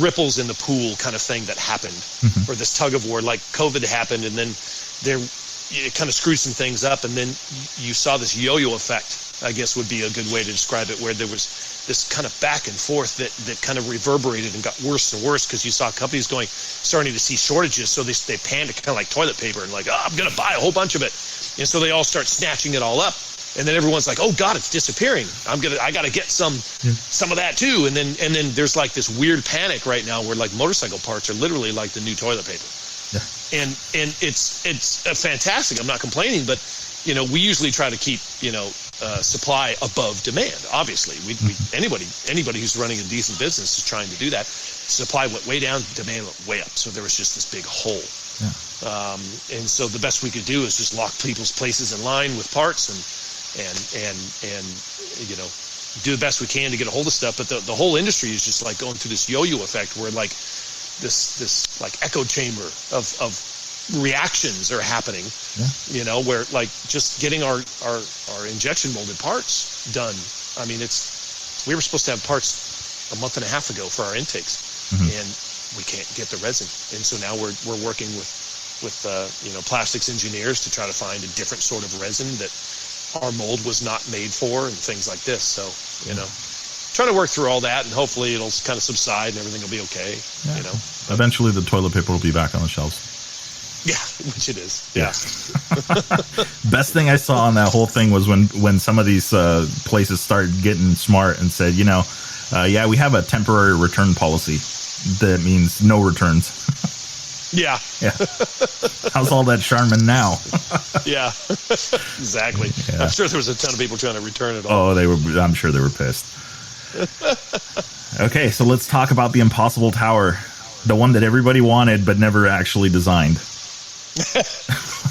ripples in the pool kind of thing that happened, or this tug of war, like COVID happened, and then it kind of screwed some things up, and then you saw this yo-yo effect, I guess would be a good way to describe it, where there was this kind of back and forth that kind of reverberated and got worse and worse, because you saw companies starting to see shortages, so they panicked, kind of like toilet paper, and like, I'm going to buy a whole bunch of it. And so they all start snatching it all up, and then everyone's like, oh God, it's disappearing. I got to get some of that too. And then there's like this weird panic right now where like motorcycle parts are literally like the new toilet paper. Yeah. And it's fantastic. I'm not complaining, but we usually try to keep, supply above demand. Obviously, anybody who's running a decent business is trying to do that. Supply went way down, demand went way up. So there was just this big hole. Yeah. And so the best we could do is just lock people's places in line with parts and do the best we can to get a hold of stuff. But the whole industry is just like going through this yo-yo effect, where like this like echo chamber of reactions are happening, where like just getting our injection molded parts done. I mean, we were supposed to have parts a month and a half ago for our intakes, and we can't get the resin. And so now we're working with plastics engineers to try to find a different sort of resin that our mold was not made for, and things like this. So, trying to work through all that, and hopefully it'll kind of subside and everything will be okay. Yeah. Eventually the toilet paper will be back on the shelves. Yeah, which it is. Yeah. Best thing I saw on that whole thing was when some of these places started getting smart and said, we have a temporary return policy that means no returns. Yeah. How's all that Charmin now? Yeah, exactly. Yeah. I'm sure there was a ton of people trying to return it Oh, all. I'm sure they were pissed. Okay, so let's talk about the Impossible Tower, the one that everybody wanted but never actually designed.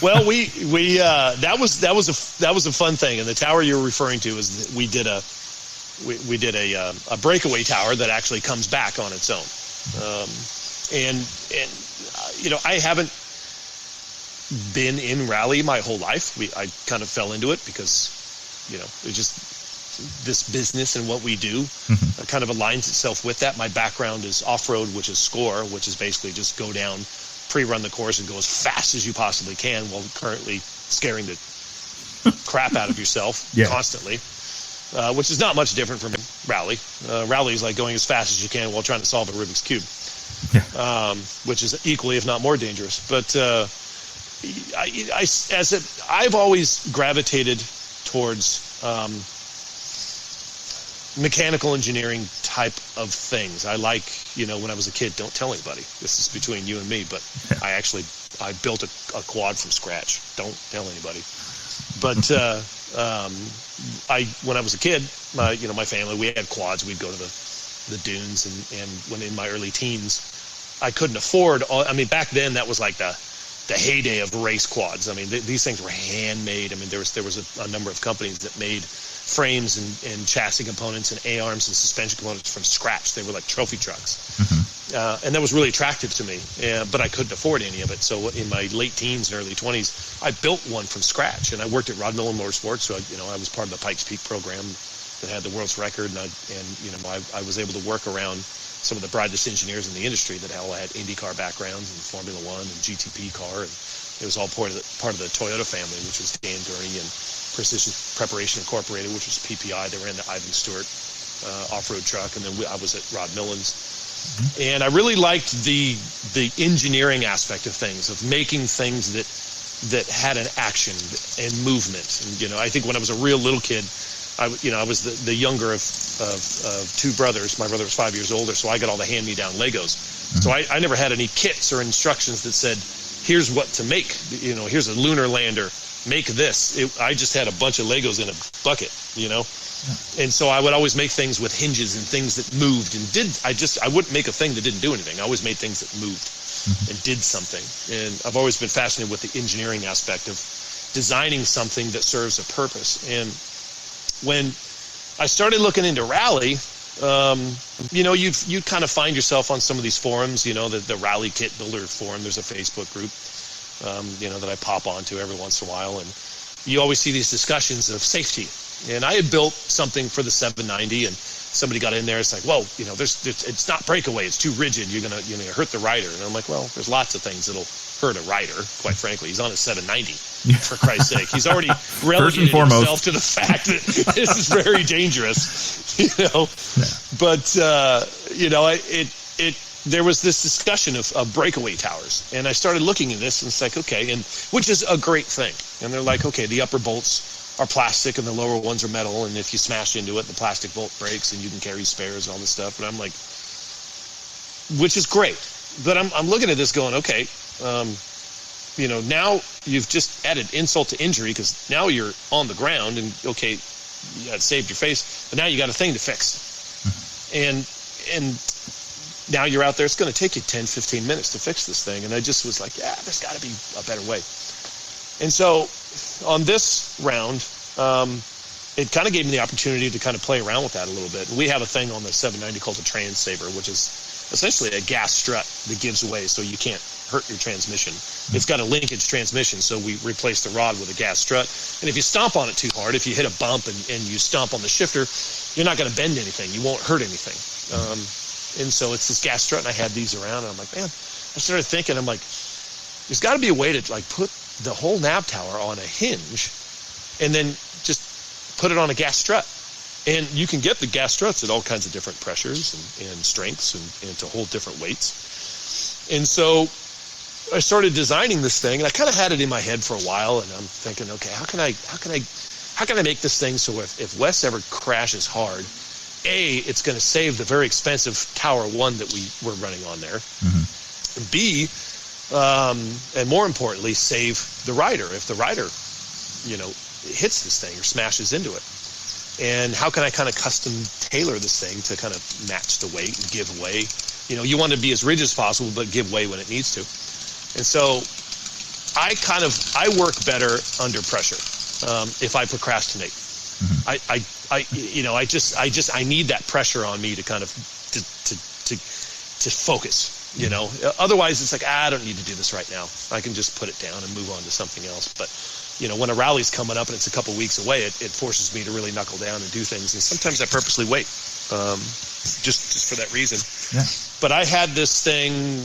Well, we that was a fun thing, and the tower you're referring to is that we did a breakaway tower that actually comes back on its own, and I haven't been in rally my whole life. I kind of fell into it because it just, this business and what we do kind of aligns itself with that. My background is off-road, which is score, which is basically just go down pre-run the course and go as fast as you possibly can while currently scaring the crap out of yourself constantly, which is not much different from rally. Rally is like going as fast as you can while trying to solve a Rubik's Cube, which is equally, if not more dangerous. But I've always gravitated towards mechanical engineering type of things. I like, when I was a kid, don't tell anybody. This is between you and me, but I built a quad from scratch. Don't tell anybody. But when I was a kid, my family, we had quads. We'd go to the dunes, and when in my early teens, I couldn't afford back then that was like the heyday of race quads. These things were handmade. There was a number of companies that made frames and chassis components and A-arms and suspension components from scratch. They were like trophy trucks. And that was really attractive to me, but I couldn't afford any of it. So in my late teens and early 20s, I built one from scratch, and I worked at Rottweiler Motorsports. So I was part of the Pikes Peak program that had the world's record, and I was able to work around some of the brightest engineers in the industry that all had IndyCar backgrounds and Formula One and GTP car, and it was all part of the Toyota family, which was Dan Gurney and Precision Preparation Incorporated, which was PPI. They ran the Ivan Stewart off-road truck, and then I was at Rod Millen's. And I really liked the engineering aspect of things, of making things that had an action and movement. And I think when I was a real little kid, I was the younger of two brothers. My brother was 5 years older, so I got all the hand-me-down Legos. So I never had any kits or instructions that said, here's what to make. Here's a lunar lander. Make this. I just had a bunch of Legos in a bucket, And so I would always make things with hinges and things that moved and I wouldn't make a thing that didn't do anything. I always made things that moved and did something. And I've always been fascinated with the engineering aspect of designing something that serves a purpose. And when I started looking into rally, you'd kind of find yourself on some of these forums, the Rally Kit Builder forum. There's a Facebook group, that I pop onto every once in a while. And you always see these discussions of safety. And I had built something for the 790, and somebody got in there. It's like, whoa, it's not breakaway. It's too rigid. You're gonna hurt the rider. And I'm like, well, there's lots of things that'll hurt a rider. Quite frankly, he's on a 790. For Christ's sake, he's already relegated himself to the fact that this is very dangerous. But there was this discussion of breakaway towers, and I started looking at this, and it's like, okay, and which is a great thing. And they're like, okay, the upper bolts are plastic and the lower ones are metal, and if you smash into it, the plastic bolt breaks, and you can carry spares and all this stuff. And I'm like, which is great, but I'm looking at this going, okay, now you've just added insult to injury, because now you're on the ground, and okay, you got saved your face, but now you got a thing to fix, and now you're out there. It's going to take you 10, 15 minutes to fix this thing. And I just was like, there's got to be a better way. And so on this round, it kind of gave me the opportunity to kind of play around with that a little bit. And we have a thing on the 790 called the Trans Saver, which is essentially a gas strut that gives way so you can't hurt your transmission. It's got a linkage transmission, so we replaced the rod with a gas strut. And if you stomp on it too hard, if you hit a bump and you stomp on the shifter, you're not going to bend anything. You won't hurt anything. And so it's this gas strut, and I had these around, and I'm like, man, I started thinking, I'm like, there's got to be a way to put the whole nav tower on a hinge and then just put it on a gas strut. And you can get the gas struts at all kinds of different pressures and strengths and to hold different weights. And so I started designing this thing, and I kind of had it in my head for a while, and I'm thinking, okay, how can I make this thing so if Wes ever crashes hard, it's going to save the very expensive Tower 1 that we were running on there. And B, and more importantly, save the rider if the rider, hits this thing or smashes into it. And how can I kind of custom tailor this thing to kind of match the weight and give way? You want to be as rigid as possible, but give way when it needs to. And so I work better under pressure if I procrastinate. I need that pressure on me to kind of to focus. Otherwise it's like, I don't need to do this right now. I can just put it down and move on to something else. But when a rally's coming up and it's a couple weeks away, it forces me to really knuckle down and do things. And sometimes I purposely wait, just for that reason. Yeah. But I had this thing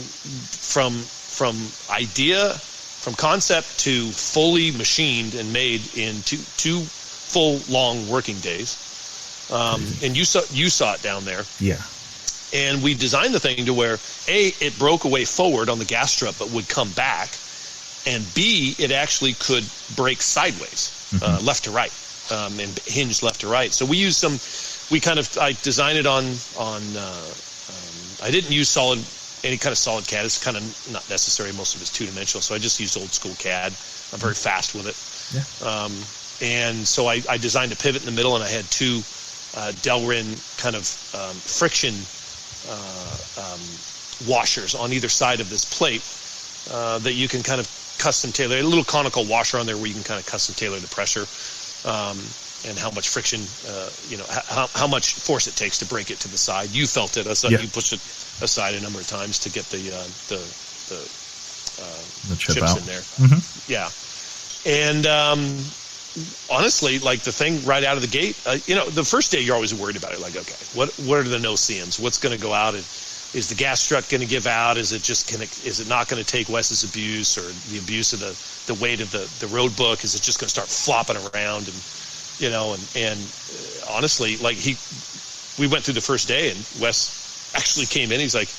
from from concept to fully machined and made in two full long working days. And you saw it down there. Yeah. And we designed the thing to where it broke away forward on the gas strut but would come back, and B, it actually could break sideways, left to right, and hinge left to right. So we used I designed it on I didn't use any kind of solid CAD. It's kind of not necessary. Most of it's two-dimensional, so I just used old school CAD. I'm very fast with it. Yeah. And so I designed a pivot in the middle, and I had two Delrin kind of friction washers on either side of this plate that you can kind of custom tailor. A little conical washer on there where you can kind of custom tailor the pressure and how much friction, how much force it takes to break it to the side. You felt it. You pushed it aside a number of times to get the chip chips out in there. Mm-hmm. Yeah. And honestly, like the thing right out of the gate, the first day you're always worried about it. Like, okay, what are the no-see-ins? What's going to go out? Is the gas strut going to give out? Is it not going to take Wes's abuse or the abuse of the weight of the road book? Is it just going to start flopping around? And honestly, like we went through the first day, and Wes actually came in. He's like,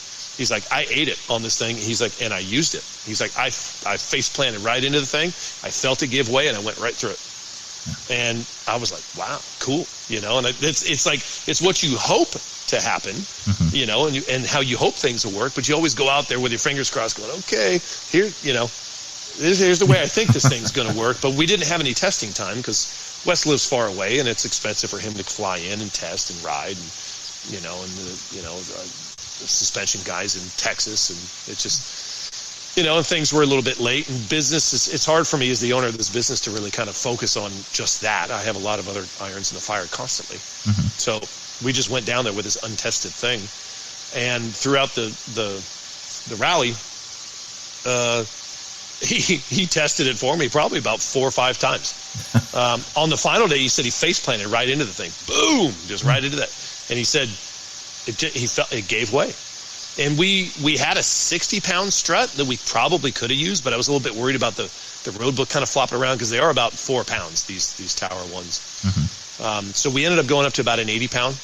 I ate it on this thing. He's like, and I used it. He's like, I face planted right into the thing. I felt it give way, and I went right through it. And I was like, wow, cool. And it's what you hope to happen, and how you hope things will work. But you always go out there with your fingers crossed going, okay, here, here's the way I think this thing's going to work. But we didn't have any testing time because Wes lives far away, and it's expensive for him to fly in and test and ride, and the suspension guys in Texas, and it just, and things were a little bit late. And business it's hard for me as the owner of this business to really kind of focus on just that. I have a lot of other irons in the fire constantly. Mm-hmm. So we just went down there with this untested thing, and throughout the rally, he tested it for me probably about 4 or 5 times. On the final day, he said he face planted right into the thing, boom, just right into that, and he said it gave way. And we had a 60-pound strut that we probably could have used, but I was a little bit worried about the road book kind of flopping around because they are about 4 pounds, these tower ones. Mm-hmm. So we ended up going up to about an 80-pound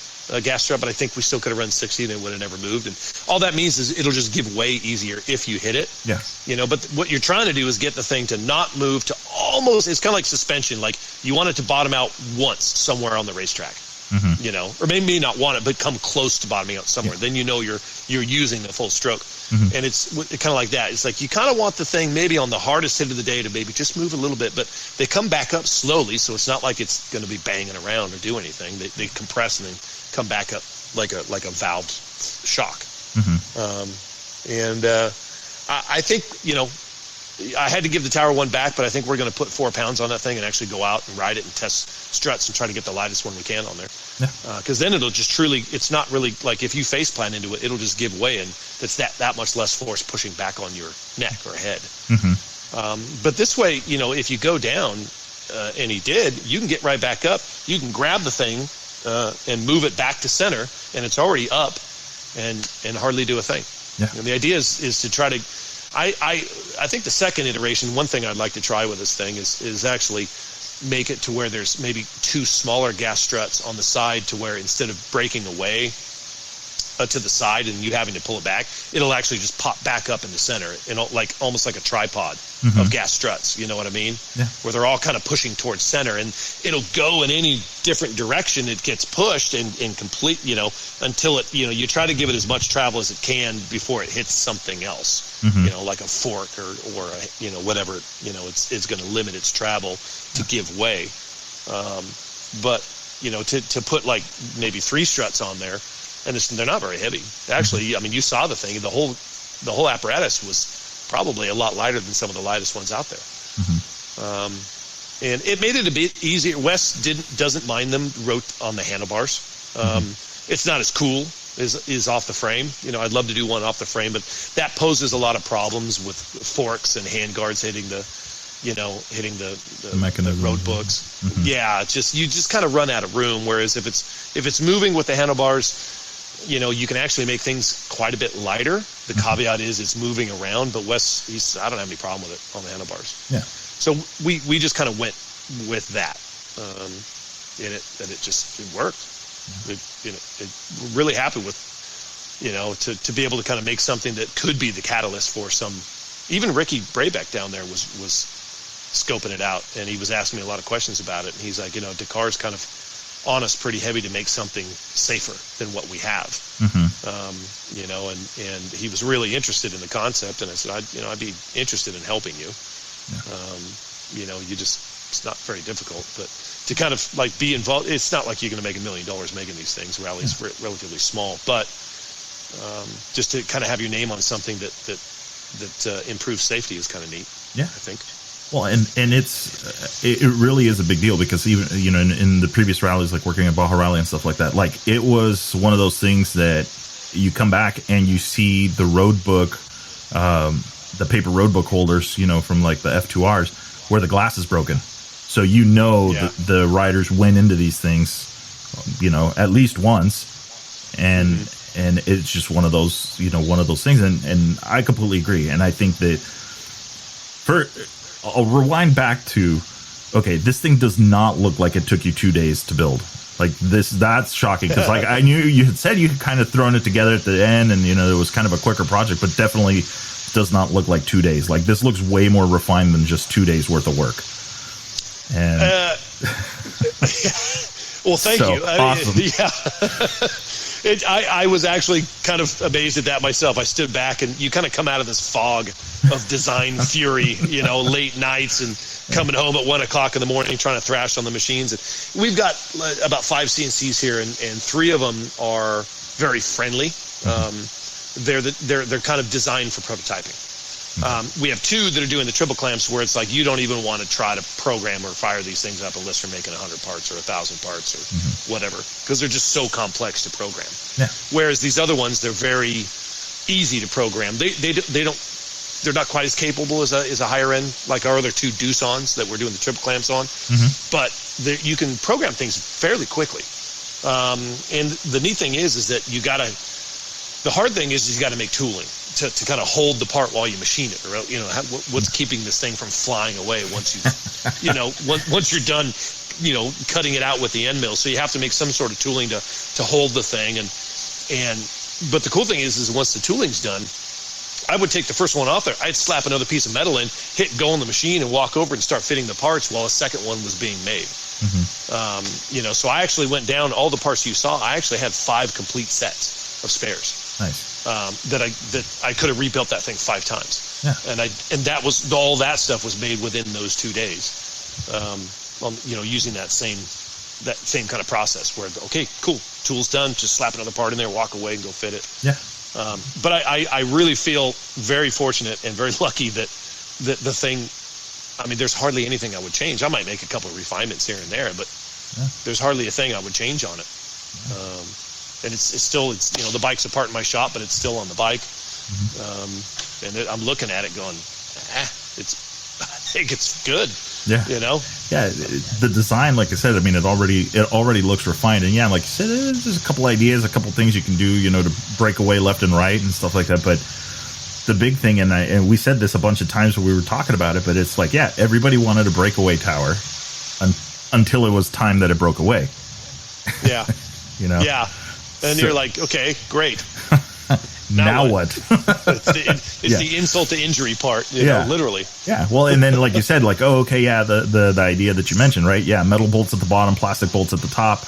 gas strut, but I think we still could have run 60 and it would have never moved. And all that means is it'll just give way easier if you hit it. Yeah. But what you're trying to do is get the thing to not move to almost, it's kind of like suspension. Like you want it to bottom out once somewhere on the racetrack. Mm-hmm. Or maybe not want it, but come close to bottoming out somewhere. Yeah. Then you're using the full stroke. Mm-hmm. And it's kind of like that. It's like you kind of want the thing maybe on the hardest hit of the day to maybe just move a little bit, but they come back up slowly, so it's not like it's going to be banging around or do anything. They compress and then come back up like a valved shock. Mm-hmm. I think I had to give the Tower 1 back, but I think we're going to put 4 pounds on that thing and actually go out and ride it and test struts and try to get the lightest one we can on there. Because then it'll just it's not really like if you face plant into it, it'll just give way, and that's that much less force pushing back on your neck or head. Mm-hmm. But this way, if you go down, and he did, you can get right back up. You can grab the thing and move it back to center, and it's already up and hardly do a thing. Yeah. And the idea is to try to. I think the second iteration, one thing I'd like to try with this thing is actually make it to where there's maybe 2 smaller gas struts on the side, to where instead of breaking away to the side and you having to pull it back, it'll actually just pop back up in the center, like almost like a tripod of gas struts. You know what I mean? Yeah. Where they're all kind of pushing towards center, and it'll go in any different direction it gets pushed and complete. Until it you try to give it as much travel as it can before it hits something else. Mm-hmm. Like a fork or whatever. It's going to limit its travel to give way. But to put like maybe 3 struts on there. And they're not very heavy. Actually, I mean, you saw the thing. The whole apparatus was probably a lot lighter than some of the lightest ones out there. Mm-hmm. And it made it a bit easier. Wes doesn't mind them on the handlebars. It's not as cool as off the frame. I'd love to do one off the frame, but that poses a lot of problems with forks and hand guards hitting the road books. Mm-hmm. Yeah, you just kind of run out of room. Whereas if it's moving with the handlebars, you can actually make things quite a bit lighter. The caveat is it's moving around, but Wes, I don't have any problem with it on the handlebars. Yeah. So we just kind of went with that, and it worked. We're really happy with, to be able to kind of make something that could be the catalyst for some. Even Ricky Brabeck down there was scoping it out, and he was asking me a lot of questions about it. And he's like, Dakar's kind of on us pretty heavy to make something safer than what we have. And he was really interested in the concept, and I said, I'd be interested in helping you. It's not very difficult, but to kind of like be involved, it's not like you're going to make $1 million making these things. Rally's relatively small, but just to kind of have your name on something that improves safety is kind of neat. Yeah, I think. Well, and it really is a big deal, because even in the previous rallies, like working at Baja Rally and stuff like that, like it was one of those things that you come back and you see the road book, the paper road book holders, from like the F2Rs, where the glass is broken. So the riders went into these things, at least once, and it's just one of those things, and I completely agree, and I think that I'll rewind back to, okay, this thing does not look like it took you 2 days to build. Like that's shocking, because like I knew you had said you had kind of thrown it together at the end, and it was kind of a quicker project, but definitely does not look like 2 days. Like this looks way more refined than just 2 days worth of work. And well, thank you. Awesome. I was actually kind of amazed at that myself. I stood back, and you kind of come out of this fog of design fury, late nights and coming home at 1 o'clock in the morning trying to thrash on the machines. And we've got about 5 CNCs here, and 3 of them are very friendly. They're kind of designed for prototyping. We have 2 that are doing the triple clamps, where it's like you don't even want to try to program or fire these things up unless you're making 100 parts or 1,000 parts or whatever, because they're just so complex to program. Yeah. Whereas these other ones, they're very easy to program. They're not quite as capable as a higher end, like our other 2 Doosan's that we're doing the triple clamps on, but you can program things fairly quickly. And the neat thing is that the hard thing is you got to make tooling to kind of hold the part while you machine it, or what's keeping this thing from flying away once once you're done, cutting it out with the end mill. So you have to make some sort of tooling to hold the thing, but the cool thing is once the tooling's done, I would take the first one off there, I'd slap another piece of metal in, hit go on the machine, and walk over and start fitting the parts while a second one was being made. So I actually went down all the parts you saw. I actually had 5 complete sets of spares. Nice. That I could have rebuilt that thing 5 times. Yeah. And that was all that stuff was made within those 2 days. Using that same kind of process where, okay, cool, tool's done, just slap another part in there, walk away, and go fit it. Yeah. But I really feel very fortunate and very lucky that the thing, there's hardly anything I would change. I might make a couple of refinements here and there, but there's hardly a thing I would change on it. And it's still the bike's apart in my shop, but it's still on the bike. And I'm looking at it going, I think it's good. Yeah. Yeah. The design, like I said, it already looks refined. And yeah, like you said, there's a couple ideas, a couple things you can do, to break away left and right and stuff like that. But the big thing, and we said this a bunch of times when we were talking about it, but it's like, yeah, everybody wanted a breakaway tower until it was time that it broke away. Yeah. Yeah. And you're like, okay, great. Now what? It's the insult to injury part, literally. Yeah. Well, and then like you said, like, oh, okay, yeah, the idea that you mentioned, right? Yeah, metal bolts at the bottom, plastic bolts at the top.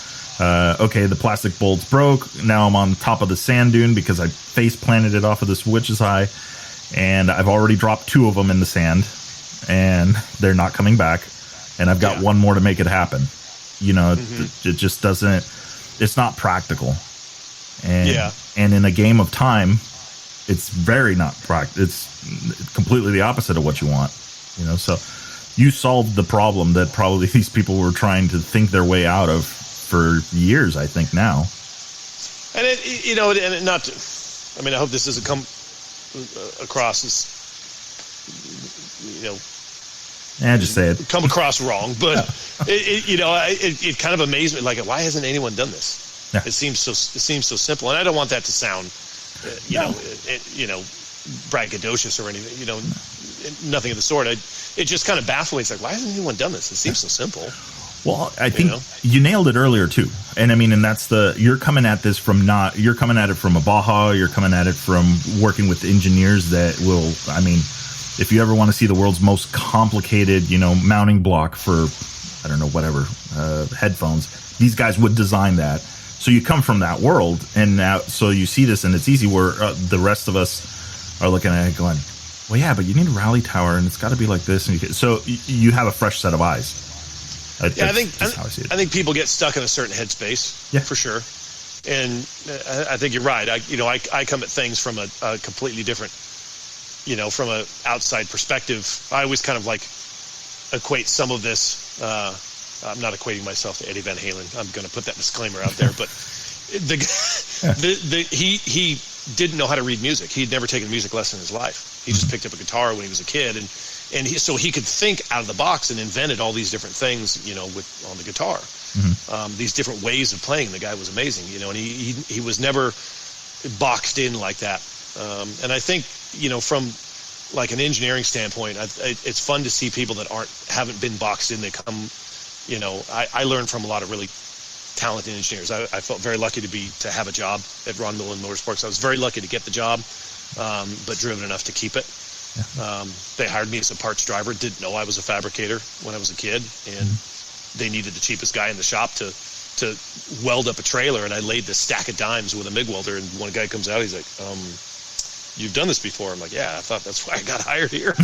Okay, the plastic bolts broke. Now I'm on top of the sand dune because I face planted it off of this witch's eye, and I've already dropped 2 of them in the sand, and they're not coming back. And I've got 1 more to make it happen. It just doesn't. It's not practical. And in a game of time, it's very not practical. It's completely the opposite of what you want. So you solved the problem that probably these people were trying to think their way out of for years, I think now. And I hope this doesn't come across as, just say it. Come across wrong, but it kind of amazed me. Like, why hasn't anyone done this? Yeah. It seems so simple, and I don't want that to sound, braggadocious or anything. Nothing of the sort. It just kind of baffles me. It's like, why hasn't anyone done this? It seems so simple. Well, I think you nailed it earlier too. And I mean, and that's you're coming at it from a Baja, you're coming at it from working with engineers that will, I mean, if you ever want to see the world's most complicated, mounting block for, I don't know, whatever, headphones, these guys would design that. So you come from that world, and now, so you see this and it's easy where the rest of us are looking at it going, well, yeah, but you need a rally tower and it's got to be like this. And so you have a fresh set of eyes. I think people get stuck in a certain headspace, for sure. And I think you're right. I come at things from a completely different, from an outside perspective. I always kind of equate some of this. I'm not equating myself to Eddie Van Halen. I'm going to put that disclaimer out there. But he didn't know how to read music. He'd never taken a music lesson in his life. He just picked up a guitar when he was a kid, and so he could think out of the box and invented all these different things, on the guitar. These different ways of playing. The guy was amazing, and he was never boxed in like that. And I think, from like an engineering standpoint, it's fun to see people that haven't been boxed in. They come, I learned from a lot of really talented engineers. I felt very lucky to have a job at Ron Millen Motorsports. I was very lucky to get the job, but driven enough to keep it. They hired me as a parts driver. Didn't know I was a fabricator when I was a kid, and they needed the cheapest guy in the shop to weld up a trailer. And I laid this stack of dimes with a MIG welder. And one guy comes out, he's like, "You've done this before?" I'm like, "Yeah, I thought that's why I got hired here."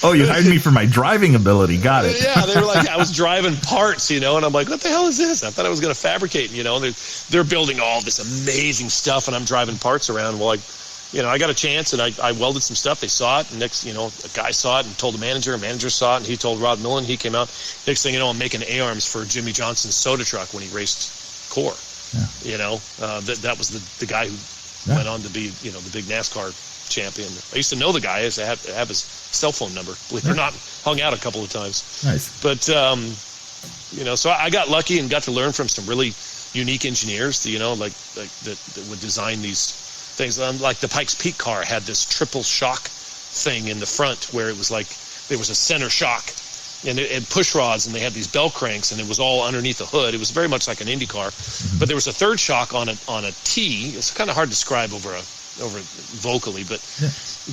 Oh, you hired me for my driving ability. Got it. Yeah, they were like, I was driving parts, and I'm like, what the hell is this? I thought I was going to fabricate, and they're building all this amazing stuff, and I'm driving parts around. Well, I got a chance, and I welded some stuff. They saw it, and next, a guy saw it and told the manager. A manager saw it, and he told Rod Millen. He came out. Next thing you know, I'm making A-arms for Jimmy Johnson's soda truck when he raced Core. Yeah. That was the guy who went on to be, the big NASCAR champion. I used to know the guy. I used to have his cell phone number. Believe it or not, hung out a couple of times. Nice. But, so I got lucky and got to learn from some really unique engineers, that would design these things. Like the Pikes Peak car had this triple shock thing in the front where it was like there was a center shock and it had push rods, and they had these bell cranks, and it was all underneath the hood. It was very much like an Indy car, but there was a third shock on a T. It's kind of hard to describe over vocally, but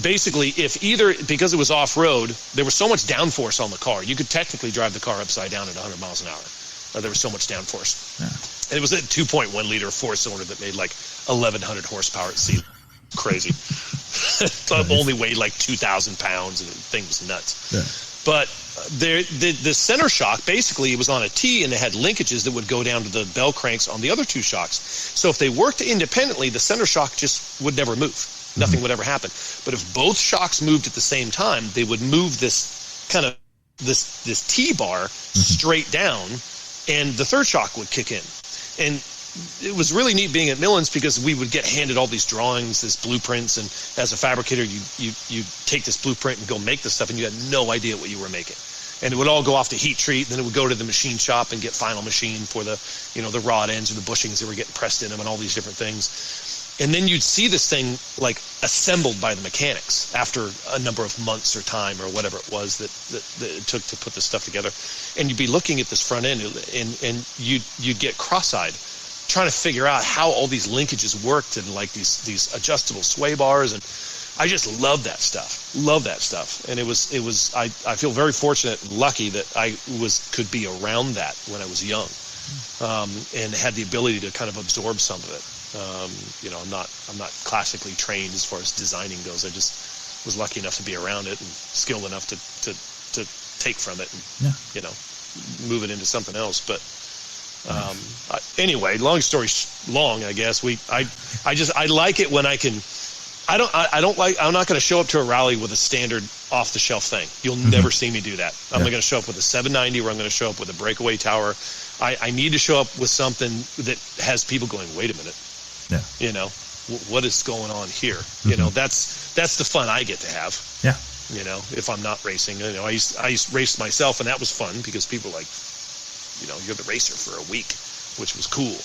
basically, because it was off-road, there was so much downforce on the car. You could technically drive the car upside down at 100 miles an hour. There was so much downforce. And it was a 2.1 liter four-cylinder that made like 1,100 horsepower at sea. Crazy. It only weighed like 2,000 pounds, and the thing was nuts. But the center shock, basically, it was on a T, and it had linkages that would go down to the bell cranks on the other two shocks. So if they worked independently, the center shock just would never move. Nothing would ever happen. But if both shocks moved at the same time, they would move this kind of this T-bar straight down, and the third shock would kick in. And it was really neat being at Millen's because we would get handed all these drawings, these blueprints, and as a fabricator, you take this blueprint and go make this stuff, and you had no idea what you were making. And it would all go off to heat treat, and then it would go to the machine shop and get final machine for the rod ends or the bushings that were getting pressed in them and all these different things. And then you'd see this thing like assembled by the mechanics after a number of months or time or whatever it was that it took to put this stuff together. And you'd be looking at this front end, and you'd get cross-eyed trying to figure out how all these linkages worked, and like these adjustable sway bars. And I just love that stuff. And it was I feel very fortunate and lucky that I could be around that when I was young, and had the ability to kind of absorb some of it. I'm not classically trained as far as designing goes. I just was lucky enough to be around it and skilled enough to take from it and move it into something else. But anyway, long story long, I guess I like it when I can. I'm not going to show up to a rally with a standard off-the-shelf thing. You'll never see me do that. I'm going to show up with a 790, or I'm going to show up with a breakaway tower. I need to show up with something that has people going, wait a minute. Yeah. What is going on here? That's the fun I get to have. Yeah. If I'm not racing, I used to race myself, and that was fun because people were like, you're the racer for a week. which was cool.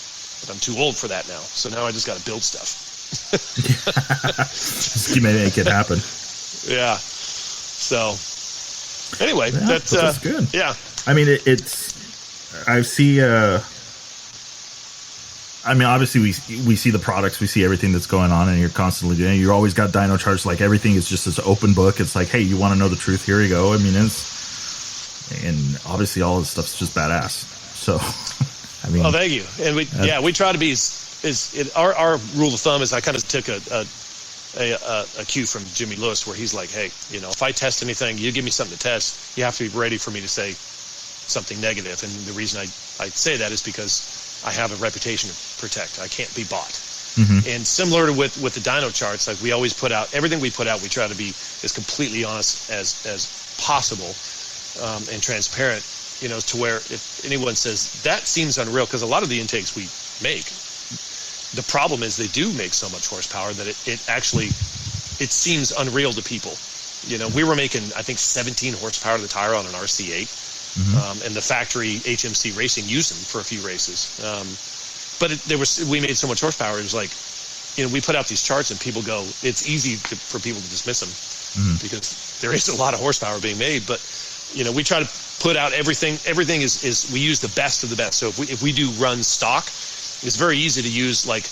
But I'm too old for that now. So now I just got to build stuff. Just make it happen. Yeah. So anyway, that's good. Yeah. I mean, I see, I mean, obviously we see the products, we see everything that's going on, and you're constantly doing, you always got dyno charts, like everything is just this open book. It's like, hey, you want to know the truth? Here you go. I mean, and obviously all this stuff's just badass. So, I mean. Oh, thank you. And we try to be our rule of thumb is I kind of took a cue from Jimmy Lewis, where he's like, hey, if I test anything, you give me something to test, you have to be ready for me to say something negative. And the reason I say that is because I have a reputation to protect. I can't be bought. Mm-hmm. And similar to with the dyno charts, like we always put out, everything we put out, we try to be as completely honest as possible, and transparent, to where if anyone says that seems unreal, because a lot of the intakes we make, the problem is they do make so much horsepower that it seems unreal to people. We were making, I think, 17 horsepower to the tire on an RC8. Mm-hmm. And the factory HMC Racing used them for a few races. But we made so much horsepower, it was like, we put out these charts and people go, it's easy for people to dismiss them, mm-hmm. because there is a lot of horsepower being made. But, we try to put out everything. Everything is we use the best of the best. So if we do run stock, it's very easy to use like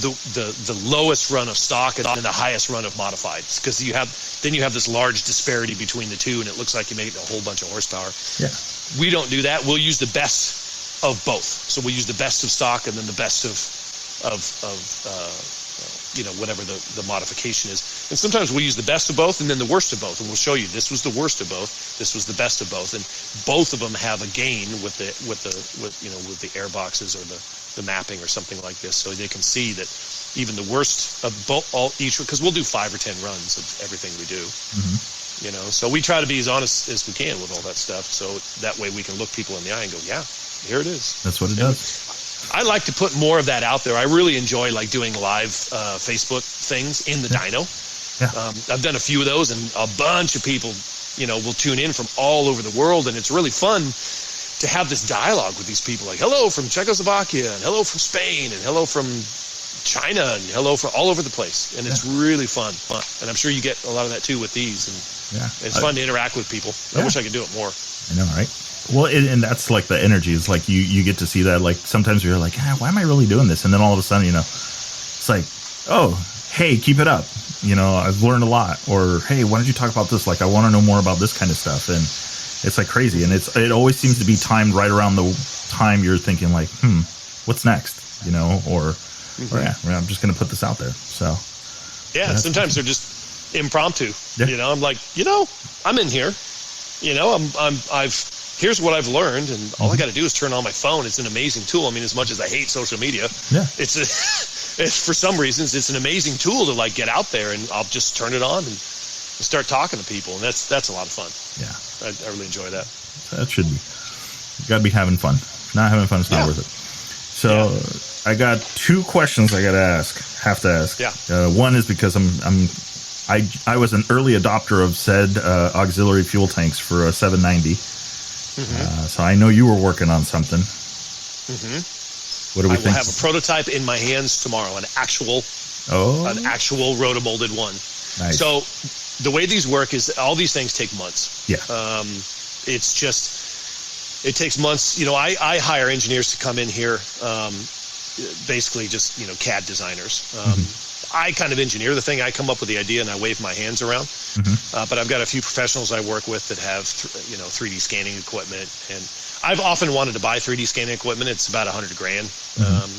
the lowest run of stock and the highest run of modified, because you have this large disparity between the two, and it looks like you made a whole bunch of horsepower. Yeah, we don't do that. We'll use the best of both. So we use the best of stock and then the best of whatever the modification is. And sometimes we use the best of both and then the worst of both, and we'll show you this was the worst of both, this was the best of both, and both of them have a gain with the air boxes or the mapping or something like this, so they can see that even the worst of each, because we'll do 5 or 10 runs of everything we do. Mm-hmm. So we try to be as honest as we can with all that stuff, so that way we can look people in the eye and go, yeah, here it is. That's what it does. I like to put more of that out there. I really enjoy like doing live Facebook things in the dyno. Yeah. I've done a few of those, and a bunch of people will tune in from all over the world, and it's really fun to have this dialogue with these people, like hello from Czechoslovakia, and hello from Spain, and hello from China, and hello from all over the place. And it's really fun. And I'm sure you get a lot of that too with these. And it's fun to interact with people. I wish I could do it more. I know, right? Well, and that's like the energy. It's like you get to see that. Like sometimes you're like, why am I really doing this? And then all of a sudden, it's like, oh, hey, keep it up. I've learned a lot. Or, hey, why don't you talk about this? Like, I want to know more about this kind of stuff. And it's like crazy. And it always seems to be timed right around the time you're thinking like, what's next? Or I'm just going to put this out there. So, yeah, sometimes they're just impromptu. Yeah. I'm like, I'm in here. Here's what I've learned, and all I got to do is turn on my phone. It's an amazing tool. I mean, as much as I hate social media, it's for some reasons it's an amazing tool to like get out there, and I'll just turn it on and start talking to people, and that's a lot of fun. Yeah, I really enjoy that. That should be. You got to be having fun. If not having fun, it's not worth it. So I got 2 questions I got to ask. Have to ask. Yeah. One is because I was an early adopter of said auxiliary fuel tanks for a 790. Mm-hmm. So I know you were working on something. Mm-hmm. What do we think? I will have a prototype in my hands tomorrow, an actual rotomolded one. Nice. So the way these work is all these things take months. Yeah. It takes months. I hire engineers to come in here, basically just CAD designers. I kind of engineer the thing. I come up with the idea and I wave my hands around. Mm-hmm. But I've got a few professionals I work with that have 3D scanning equipment, and I've often wanted to buy 3D scanning equipment. It's about $100,000,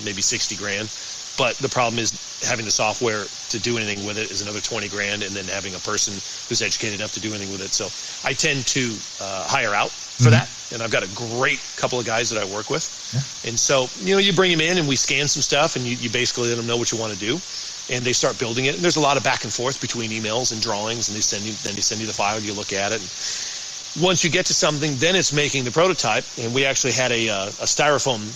maybe $60,000. But the problem is having the software to do anything with it is another $20,000, and then having a person who's educated enough to do anything with it. So I tend to hire out for that, and I've got a great couple of guys that I work with. Yeah. And so you bring them in, and we scan some stuff, and you basically let them know what you want to do. And they start building it. And there's a lot of back and forth between emails and drawings, and they send you the file, you look at it. And once you get to something, then it's making the prototype. And we actually had a styrofoam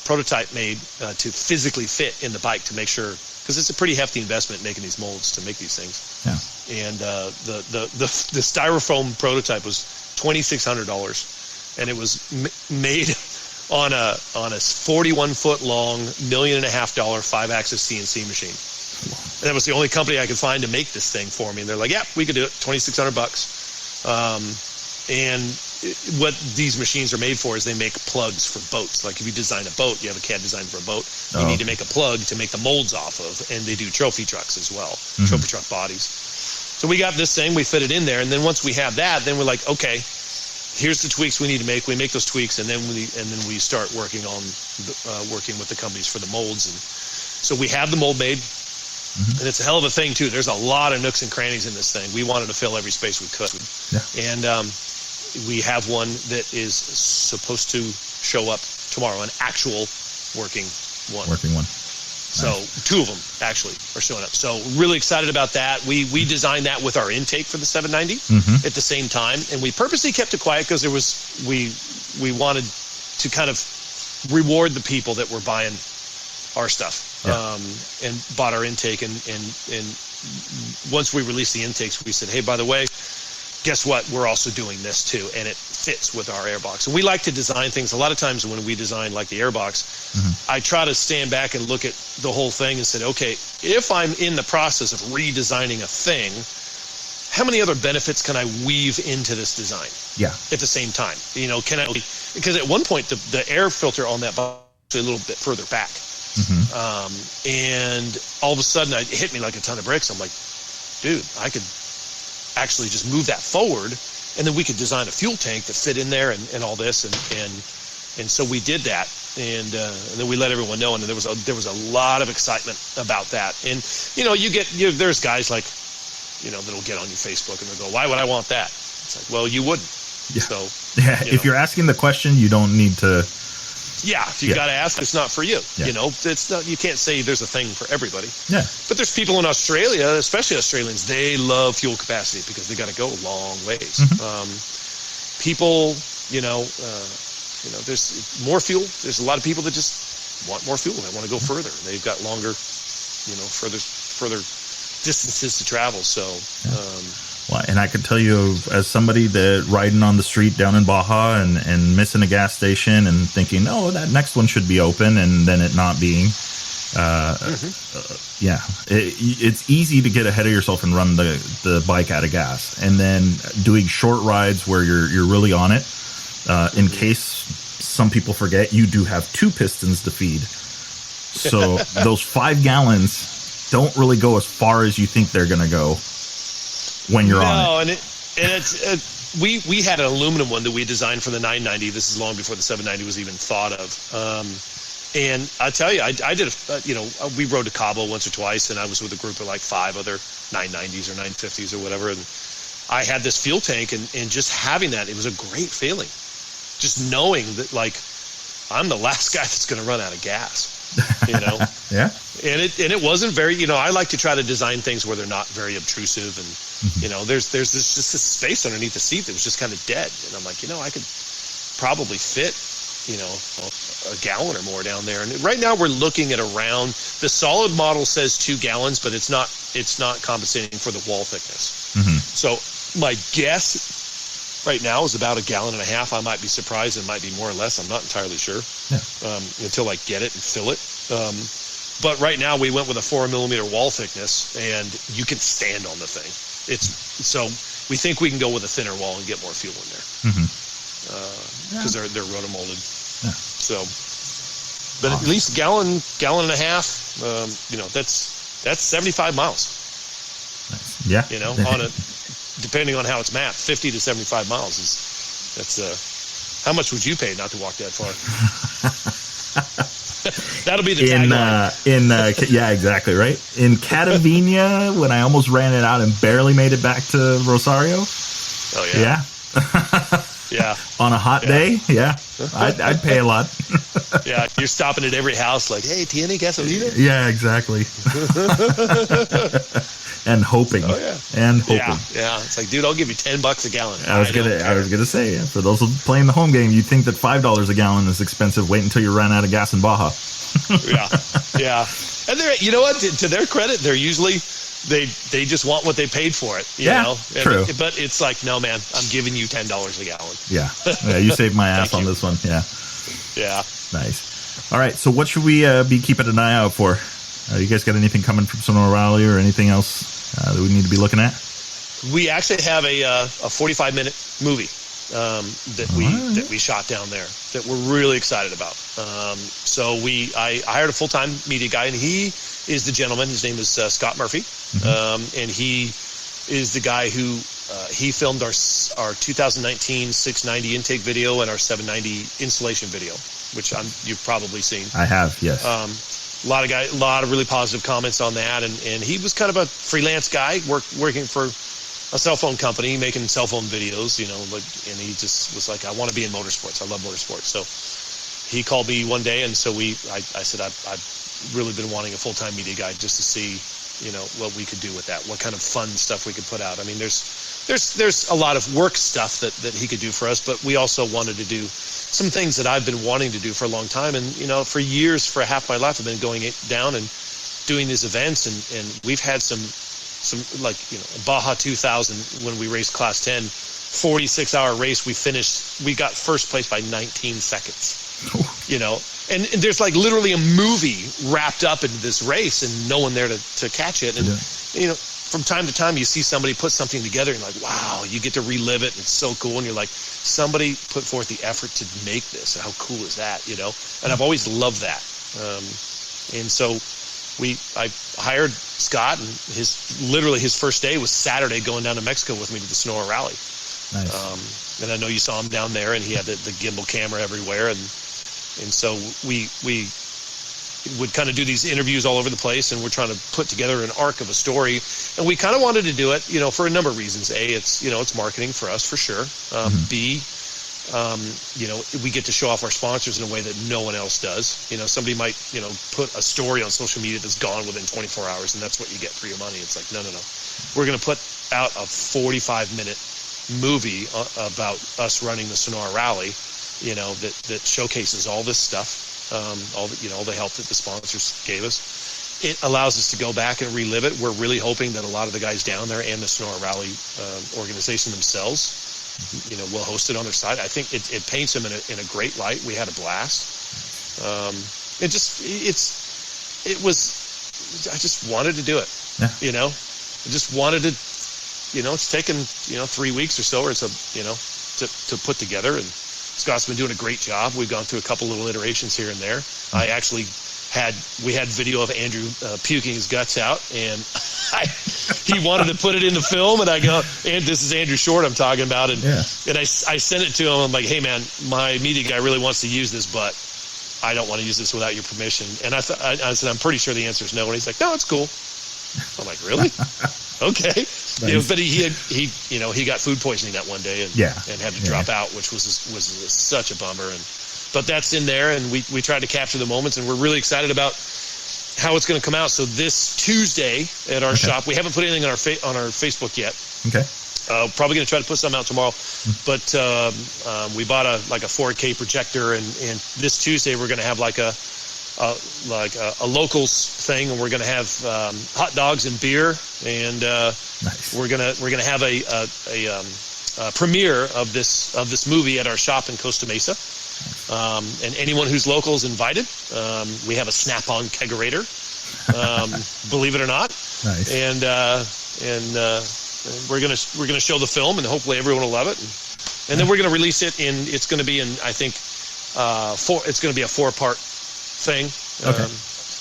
prototype made to physically fit in the bike to make sure, because it's a pretty hefty investment making these molds to make these things. Yeah. And the styrofoam prototype was $2,600, and it was made on a 41-foot long, $1.5 million 5-axis CNC machine. And that was the only company I could find to make this thing for me. And they're like, yeah, we could do it, $2,600. And what these machines are made for is they make plugs for boats. Like if you design a boat, you have a CAD design for a boat, you need to make a plug to make the molds off of. And they do trophy trucks as well, trophy truck bodies. So we got this thing, we fit it in there. And then once we have that, then we're like, okay, here's the tweaks we need to make. We make those tweaks, and then we start working on working with the companies for the molds. And so we have the mold made. And it's a hell of a thing, too. There's a lot of nooks and crannies in this thing. We wanted to fill every space we could. Yeah. And we have one that is supposed to show up tomorrow, an actual working one. So nice. 2 of them, actually, are showing up. So really excited about that. We designed that with our intake for the 790 at the same time. And we purposely kept it quiet because we wanted to kind of reward the people that were buying our stuff. And bought our intake, and once we released the intakes, we said, hey, by the way, guess what? We're also doing this too, and it fits with our airbox. And we like to design things. A lot of times when we design like the airbox, I try to stand back and look at the whole thing and say, okay, if I'm in the process of redesigning a thing, how many other benefits can I weave into this design? At the same time, because at one point the air filter on that box was a little bit further back. And all of a sudden it hit me like a ton of bricks. I'm like, dude, I could actually just move that forward, and then we could design a fuel tank that fit in there and all this. And so we did that. And then we let everyone know, and there was a lot of excitement about that. And, there's guys like, that'll get on your Facebook and they'll go, why would I want that? It's like, well, you wouldn't. Yeah. So, if you're asking the question, you don't need to. If you got to ask, it's not for you. It's not. You can't say there's a thing for everybody. But there's people in Australia, especially Australians, they love fuel capacity because they got to go a long ways. People, there's more fuel. There's a lot of people that just want more fuel. They want to go further. They've got longer, further distances to travel. So. Well, and I could tell you, as somebody that riding on the street down in Baja and missing a gas station and thinking, oh, that next one should be open, and then it not being, it's easy to get ahead of yourself and run the bike out of gas, and then doing short rides where you're really on it. In case some people forget, you do have 2 pistons to feed, so those 5 gallons don't really go as far as you think they're going to go. When you're on it. We had an aluminum one that we designed for the 990. This is long before the 790 was even thought of. And I tell you, I did, we rode to Cabo once or twice, and I was with a group of like 5 other 990s or 950s or whatever. And I had this fuel tank, and just having that, it was a great feeling. Just knowing that, like, I'm the last guy that's going to run out of gas. Yeah. And it wasn't very, I like to try to design things where they're not very obtrusive, and there's this space underneath the seat that was just kind of dead, and I'm like, I could probably fit a gallon or more down there. And right now we're looking at around, the solid model says 2 gallons, but it's not compensating for the wall thickness. So my guess right now is about 1.5 gallons. I might be surprised. It might be more or less. I'm not entirely sure until I get it and fill it. But right now we went with a 4mm wall thickness, and you can stand on the thing. So we think we can go with a thinner wall and get more fuel in there because they're rotomolded. So, but at least a gallon and a half. That's 75 miles. On a. Depending on how it's mapped, 50 to 75 miles that's how much would you pay not to walk that far? That'll be the tagline. Yeah, exactly, right? In Catavenia, when I almost ran it out and barely made it back to Rosario. Oh, yeah. Yeah. On a hot day, I'd pay a lot. Yeah, you're stopping at every house like, hey, ¿tiene gasolina? Yeah, exactly. And hoping. Oh, yeah. And hoping. Yeah. It's like, dude, I'll give you $10 a gallon. I was gonna say, for those playing the home game, you'd think that $5 a gallon is expensive. Wait until you run out of gas in Baja. Yeah. And they're, you know what? To their credit, they're usually they just want what they paid for it. You know? True. But it's like, no, man, I'm giving you $10 a gallon. Yeah. You saved my ass on this one. Yeah. Yeah. Nice. All right. So what should we be keeping an eye out for? You guys got anything coming from Sonora Rally or anything else that we need to be looking at? We actually have a 45-minute movie that we shot down there that we're really excited about. So I hired a full-time media guy, and he is the gentleman. His name is Scott Murphy, and he is the guy who he filmed our 2019 690 intake video and our 790 installation video, which you've probably seen. I have, yes. A lot of really positive comments on that, and he was kind of a freelance guy working for a cell phone company, making cell phone videos, and he just was like, I want to be in motorsports. I love motorsports. So he called me one day, and so I said, I've really been wanting a full-time media guy just to see, what we could do with that, what kind of fun stuff we could put out. I mean, there's a lot of work stuff that he could do for us, but we also wanted to do some things that I've been wanting to do for a long time. And, for years, for half my life, I've been going down and doing these events, and we've had some like, Baja 2000, when we raced Class 10, 46-hour race, we got first place by 19 seconds. And there's like literally a movie wrapped up into this race and no one there to catch it. And, from time to time you see somebody put something together and you're like, wow, you get to relive it and it's so cool. And you're like, somebody put forth the effort to make this. How cool is that, And I've always loved that. And so I hired Scott, and his first day was Saturday, going down to Mexico with me to the Sonora Rally. Nice. And I know you saw him down there, and he had the gimbal camera everywhere, and so we would kind of do these interviews all over the place, and we're trying to put together an arc of a story. And we kind of wanted to do it, for a number of reasons. A, it's marketing for us for sure. B, we get to show off our sponsors in a way that no one else does. Somebody might, put a story on social media that's gone within 24 hours, and that's what you get for your money. It's like, no. We're going to put out a 45-minute movie about us running the Sonora Rally, that showcases all this stuff, all the help that the sponsors gave us. It allows us to go back and relive it. We're really hoping that a lot of the guys down there and the Sonora Rally organization themselves, will host it on their site. I think it paints them in a great light. We had a blast. I just wanted to do it. Yeah. I just wanted to, it's taken, 3 weeks or so, or to put together, and Scott's been doing a great job. We've gone through a couple little iterations here and there. I actually we had video of Andrew puking his guts out, and he wanted to put it in the film, and I go, and this is Andrew Short I'm talking about, and I sent it to him. I'm like, hey man, my media guy really wants to use this, but I don't want to use this without your permission. And I said, I'm pretty sure the answer is no. And he's like, no, it's cool. I'm like, really? Okay. Nice. But he got food poisoning that one day and had to drop out, which was such a bummer. But that's in there, and we tried to capture the moments, and we're really excited about how it's going to come out. So this Tuesday at our shop, we haven't put anything on our Facebook yet. Okay. Probably going to try to put something out tomorrow, but we bought a 4K projector, and this Tuesday we're going to have like a locals thing, and we're going to have hot dogs and beer, and nice. we're gonna have a premiere of this movie at our shop in Costa Mesa. And anyone who's local is invited. We have a Snap-on kegerator, believe it or not. Nice. And we're gonna show the film, and hopefully everyone will love it. And then we're gonna release it it's gonna be I think it's gonna be a 4-part thing. Okay.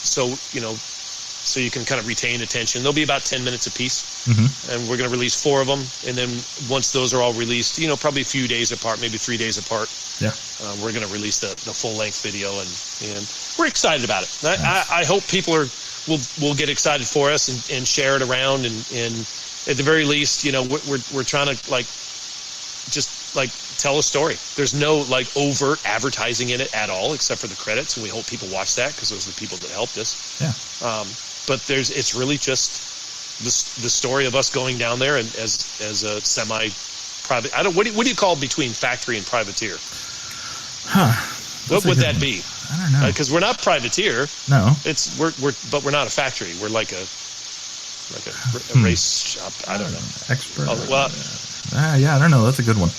So you can kind of retain attention. They'll be about 10 minutes apiece, and we're going to release 4 of them. And then once those are all released, probably a few days apart, maybe 3 days apart, we're going to release the full-length video, and we're excited about it. I hope people will get excited for us and share it around. And at the very least, we're trying to just tell a story. There's no overt advertising in it at all, except for the credits, and we hope people watch that because those are the people that helped us. Yeah. But it's really just the story of us going down there and as a semi-private. What do you call between factory and privateer? What would that be? I don't know. Because we're not privateer. No. But we're not a factory. We're like a race shop. I don't know. Expert. Oh, well. Yeah, I don't know. That's a good one.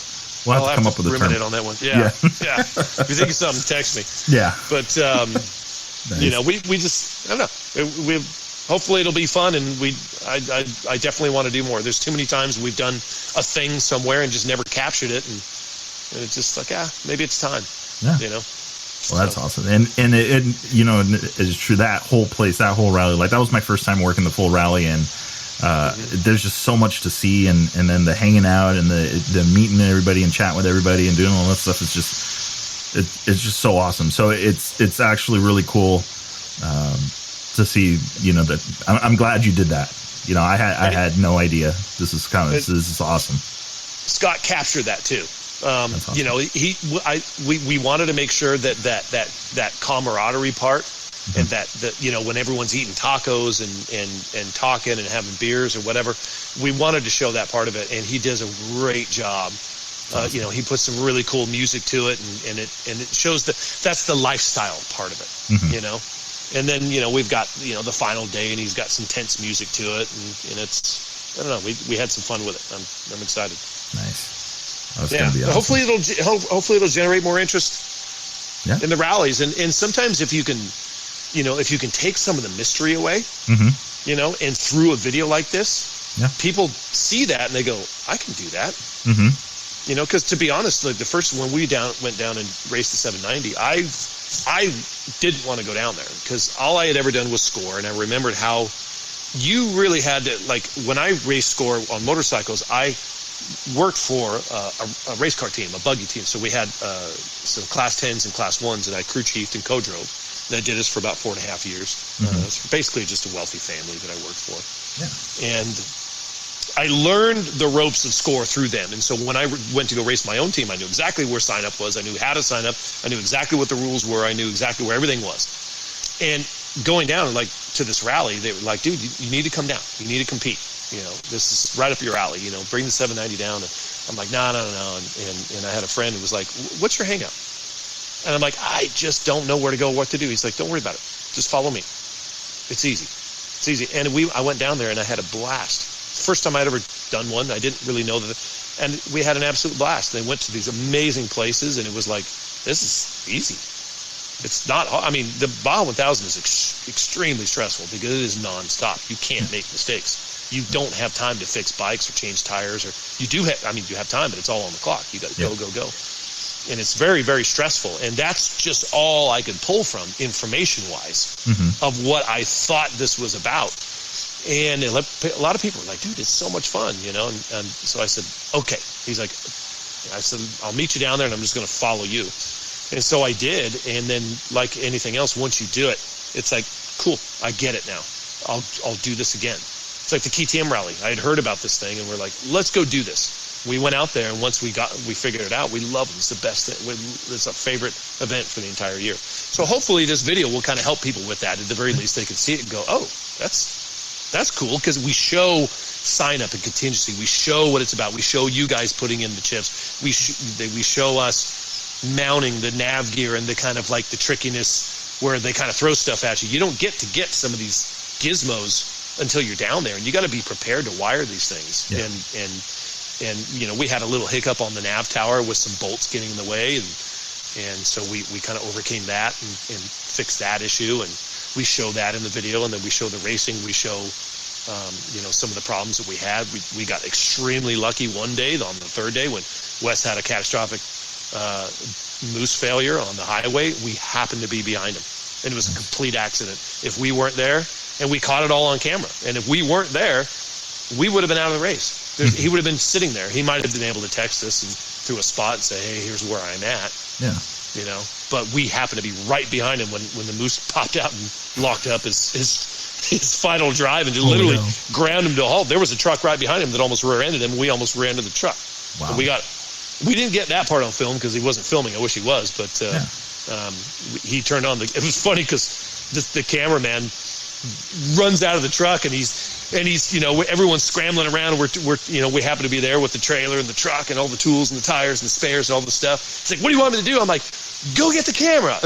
We'll have I'll to come up with a term. ruminate on that one. Yeah. If you think of something, text me. Yeah. But Nice. you know, we just, I don't know. We hopefully it'll be fun, and I definitely want to do more. There's too many times we've done a thing somewhere and just never captured it, and it's just like, maybe it's time. Yeah. You know. Well, that's awesome. And it you know, it's true, that whole place, that whole rally, like that was my first time working the full rally, and there's just so much to see, and then the hanging out and the meeting everybody and chatting with everybody and doing all that stuff is just, it's just so awesome. So it's actually really cool to see, you know, that I'm glad you did that. You know, I had no idea. This is awesome. Scott captured that too. Awesome. You know, we wanted to make sure that camaraderie part, and that you know, when everyone's eating tacos and talking and having beers or whatever, we wanted to show that part of it, and he does a great job. You know, he puts some really cool music to it, and it shows that's the lifestyle part of it. You know, and then, you know, we've got, you know, the final day, and he's got some tense music to it, and it's, I don't know, we had some fun with it. I'm excited. Nice. That's gonna be awesome. Hopefully it'll generate more interest in the rallies, and sometimes if you can take some of the mystery away, you know, and through a video like this, people see that and they go, I can do that. You know, because to be honest, like the first when we went down and raced the 790, I didn't want to go down there because all I had ever done was score, and I remembered how you really had to, like, when I raced score on motorcycles, I worked for a race car team, a buggy team. So we had some class 10s and class 1s that I crew chiefed and co-drove. And I did this for about 4.5 years. It's basically just a wealthy family that I worked for. Yeah. And I learned the ropes of score through them. And so when I went to go race my own team, I knew exactly where sign up was. I knew how to sign up. I knew exactly what the rules were. I knew exactly where everything was. And going down, like, to this rally, they were like, dude, you need to come down. You need to compete. You know, this is right up your alley. You know, bring the 790 down. And I'm like, no. And I had a friend who was like, what's your hangout? And I'm like, I just don't know where to go, what to do. He's like, don't worry about it. Just follow me. It's easy. It's easy. And I went down there and I had a blast. First time I'd ever done one. I didn't really know that. And we had an absolute blast. They went to these amazing places, and it was like, this is easy. It's not, I mean, the Baja 1000 is extremely stressful because it is nonstop. You can't make mistakes. You don't have time to fix bikes or change tires, or you do have, I mean, you have time, but it's all on the clock. You got to go. And it's very, very stressful. And that's just all I could pull from information-wise of what I thought this was about. And a lot of people were like, dude, it's so much fun, you know? And so I said, okay. He's like, I said, I'll meet you down there and I'm just going to follow you. And so I did. And then, like anything else, once you do it, it's like, cool, I get it now. I'll do this again. It's like the KTM rally. I had heard about this thing and we're like, let's go do this. We went out there, and once we figured it out, we love it. It's the best thing. It's our favorite event for the entire year. So hopefully this video will kind of help people with that. At the very least, they can see it and go, oh, that's cool, because we show sign up and contingency. We show what it's about. We show you guys putting in the chips. We show us mounting the nav gear and the kind of like the trickiness where they kind of throw stuff at you. You don't get some of these gizmos until you're down there, and you got to be prepared to wire these things. Yeah. And you know, we had a little hiccup on the nav tower with some bolts getting in the way, and so we kind of overcame that and fixed that issue, and we show that in the video, and then we show the racing. We show you know, some of the problems that we had. We got extremely lucky one day, on the third day, when Wes had a catastrophic moose failure on the highway. We happened to be behind him, and it was a complete accident. If we weren't there, and we caught it all on camera, and if we weren't there, we would have been out of the race. He would have been sitting there. He might have been able to text us and through a spot and say, hey, here's where I'm at. Yeah. You know, but we happened to be right behind him when the moose popped out and locked up his final drive and just literally ground him to a halt. There was a truck right behind him that almost rear-ended him, and we almost rear-ended the truck. Wow. We didn't get that part on film because he wasn't filming. I wish he was, but he turned on it was funny because the cameraman runs out of the truck, and he's you know, everyone's scrambling around, and we're you know, we happen to be there with the trailer and the truck and all the tools and the tires and the spares and all the stuff. It's like, what do you want me to do? I'm like, go get the camera.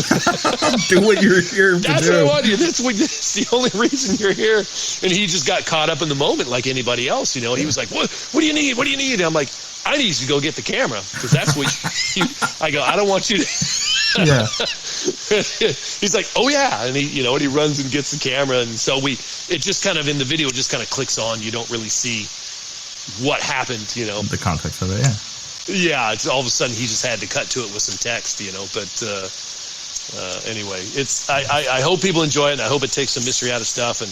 Do what you're here to do. That's what I want you. That's the only reason you're here. And he just got caught up in the moment like anybody else, you know. He was like, what do you need? What do you need? And I'm like, I need you to go get the camera because that's what I go, I don't want you to. Yeah. He's like, oh yeah. And he runs and gets the camera. And so it just kind of in the video, it just kind of clicks on. You don't really see what happened, The context of it. Yeah. Yeah. It's all of a sudden he just had to cut to it with some text, but, anyway, I hope people enjoy it, and I hope it takes some mystery out of stuff, and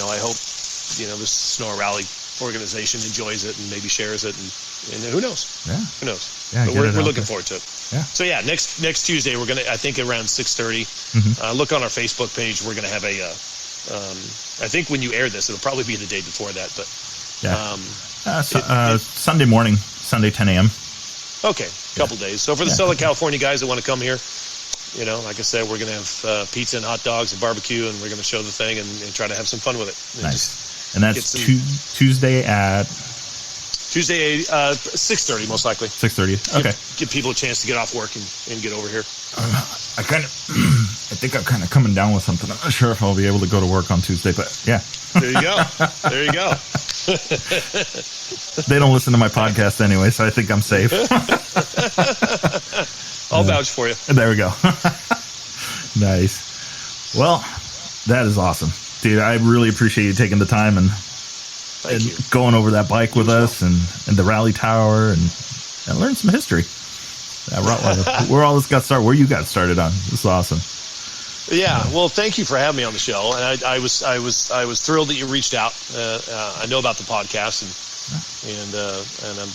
I hope this Sonora Rally organization enjoys it and maybe shares it, and who knows? Yeah, who knows? Yeah, but we're looking forward to it. Yeah. So yeah, next Tuesday we're gonna, I think around 6:30. Look on our Facebook page. We're gonna have a. I think when you air this, it'll probably be the day before that, but Sunday morning, Sunday 10 a.m. Okay, couple days. So for the Southern California guys that want to come here, like I said, we're going to have pizza and hot dogs and barbecue, and we're going to show the thing and try to have some fun with it. Nice. And that's Tuesday at 6:30, most likely. 6:30. Okay. Give people a chance to get off work and get over here. I think I'm kind of coming down with something. I'm not sure if I'll be able to go to work on Tuesday, but yeah. There you go. There you go. They don't listen to my podcast anyway, so I think I'm safe. I'll vouch for you. There we go. Nice. Well, that is awesome. Dude, I really appreciate you taking the time and going over that bike with us and the rally tower and learn some history. Rottweiler, where all this got started, where you got started on. This is awesome. Yeah, well, thank you for having me on the show, and I was thrilled that you reached out. I know about the podcast, and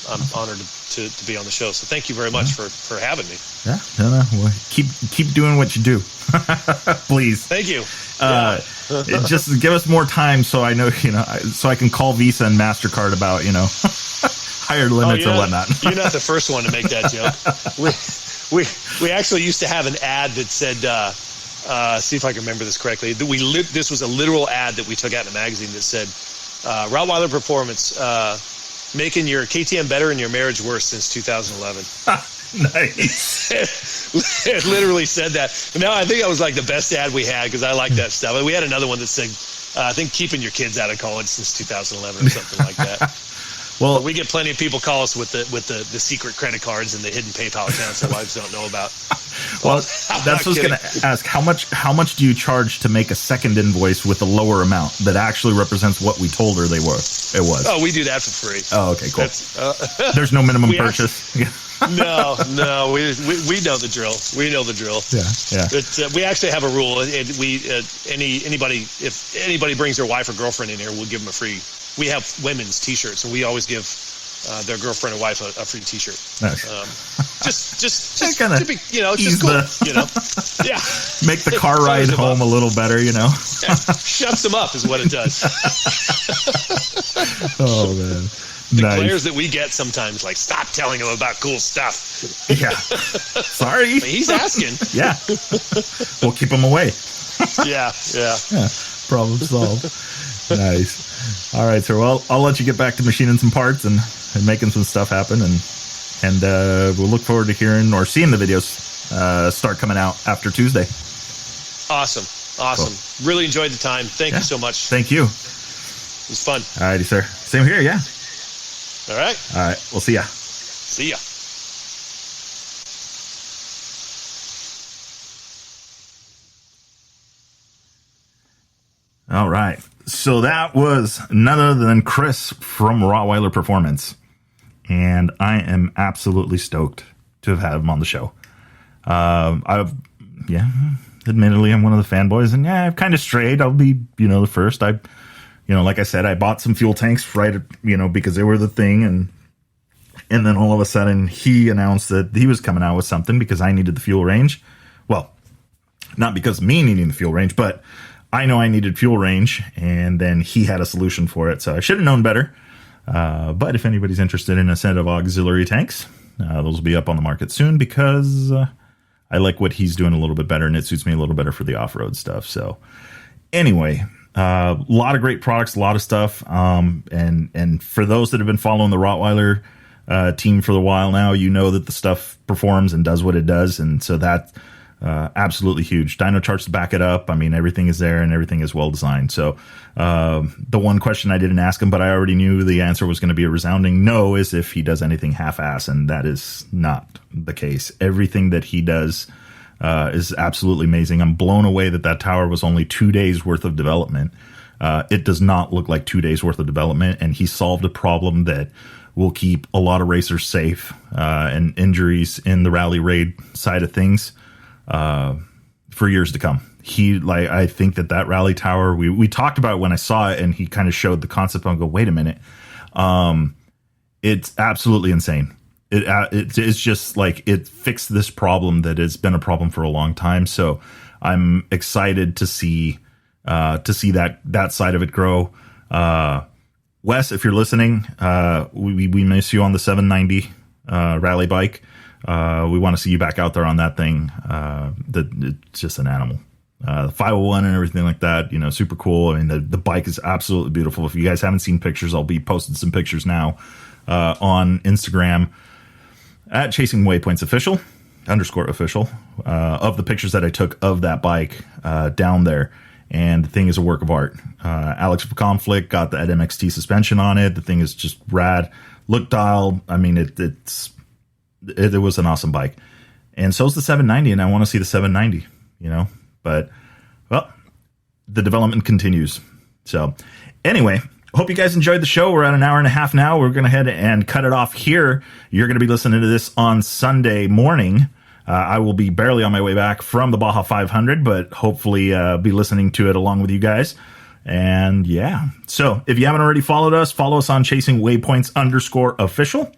I'm honored to be on the show. So thank you very much for having me. Yeah, no. Well, keep doing what you do, please. Thank you. Just give us more time, so I know so I can call Visa and MasterCard about higher limits or whatnot. You're not the first one to make that joke. We actually used to have an ad that said. See if I can remember this correctly. This was a literal ad that we took out in a magazine that said, Rottweiler Performance, making your KTM better and your marriage worse since 2011. Nice. It literally said that. No, I think that was like the best ad we had because I like that stuff. We had another one that said, I think keeping your kids out of college since 2011 or something like that. Well, but we get plenty of people call us with the secret credit cards and the hidden PayPal accounts their wives don't know about. Well, that's what I was going to ask. How much do you charge to make a second invoice with a lower amount that actually represents what we told her it was? Oh, we do that for free. Oh, okay, cool. There's no minimum purchase. No, we know the drill. We know the drill. Yeah. We actually have a rule. Anybody, if anybody brings their wife or girlfriend in here, we'll give them a free. We have women's T-shirts, and we always give their girlfriend or wife a free T-shirt. Nice. Just kind of, just cool. Yeah. Make the car ride home a little better, Yeah. Shuts them up is what it does. Oh man. The glares that we get sometimes, like, stop telling him about cool stuff. Yeah. Sorry. He's asking. Yeah. We'll keep him away. Yeah. Problem solved. Nice. All right, sir. Well, I'll let you get back to machining some parts and making some stuff happen, and we'll look forward to hearing or seeing the videos start coming out after Tuesday. Awesome. Cool. Really enjoyed the time. Thank you so much. Thank you. It was fun. All righty, sir. Same here. Yeah. All right. We'll see ya. See ya. All right. So that was none other than Chris from Rottweiler Performance. And I am absolutely stoked to have had him on the show. Admittedly, I'm one of the fanboys, and I've kind of strayed. I'll be, the first. Like I said, I bought some fuel tanks because they were the thing, and then all of a sudden he announced that he was coming out with something because I needed the fuel range. Well, not because of me needing the fuel range, but I know I needed fuel range, and then he had a solution for it. So I should have known better. But if anybody's interested in a set of auxiliary tanks, those will be up on the market soon because I like what he's doing a little bit better, and it suits me a little better for the off-road stuff. So anyway, a lot of great products, a lot of stuff. And for those that have been following the Rottweiler team for a while now, that the stuff performs and does what it does. And so that absolutely huge. Dyno charts to back it up. I mean, everything is there and everything is well designed. So the one question I didn't ask him, but I already knew the answer was going to be a resounding no, is if he does anything half-ass, and that is not the case. Everything that he does is absolutely amazing. I'm blown away that tower was only 2 days worth of development. It does not look like 2 days worth of development, and he solved a problem that will keep a lot of racers safe, and injuries in the rally raid side of things for years to come. I think that rally tower, we talked about it when I saw it, and he kind of showed the concept. I go, wait a minute. It's absolutely insane. It's just like it fixed this problem that has been a problem for a long time. So I'm excited to see that side of it grow. Wes, if you're listening, we miss you on the 790 rally bike. We want to see you back out there on that thing. It's just an animal. The 501 and everything like that, super cool. I mean, the bike is absolutely beautiful. If you guys haven't seen pictures, I'll be posting some pictures now on Instagram at Chasing Waypoints official _official of the pictures that I took of that bike down there. And the thing is a work of art. Alex of Conflict got the MXT suspension on it. The thing is just rad. Look dialed. I mean, it was an awesome bike. And so is the 790, and I want to see the 790, But, well, the development continues. So, anyway, hope you guys enjoyed the show. We're at an hour and a half now. We're going to head and cut it off here. You're going to be listening to this on Sunday morning. I will be barely on my way back from the Baja 500, but hopefully be listening to it along with you guys. And yeah, so if you haven't already followed us, follow us on Chasing Waypoints _official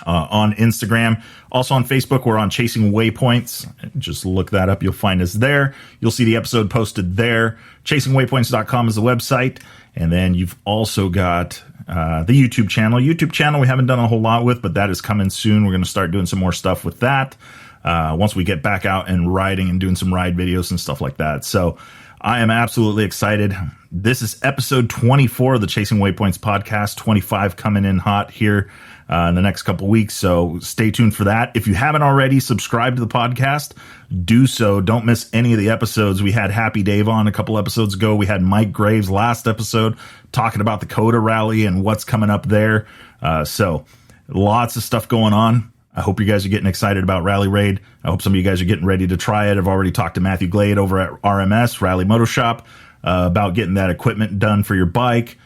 on Instagram. Also on Facebook, we're on Chasing Waypoints. Just look that up. You'll find us there. You'll see the episode posted there. ChasingWaypoints.com is the website. And then you've also got the YouTube channel. YouTube channel we haven't done a whole lot with, but that is coming soon. We're going to start doing some more stuff with that. Once we get back out and riding and doing some ride videos and stuff like that. So I am absolutely excited. This is episode 24 of the Chasing Waypoints podcast, 25 coming in hot here in the next couple weeks. So stay tuned for that. If you haven't already subscribed to the podcast, do so. Don't miss any of the episodes. We had Happy Dave on a couple episodes ago. We had Mike Graves last episode talking about the Coda Rally and what's coming up there. So lots of stuff going on. I hope you guys are getting excited about Rally Raid. I hope some of you guys are getting ready to try it. I've already talked to Matthew Glade over at RMS, Rally Moto Shop, about getting that equipment done for your bike.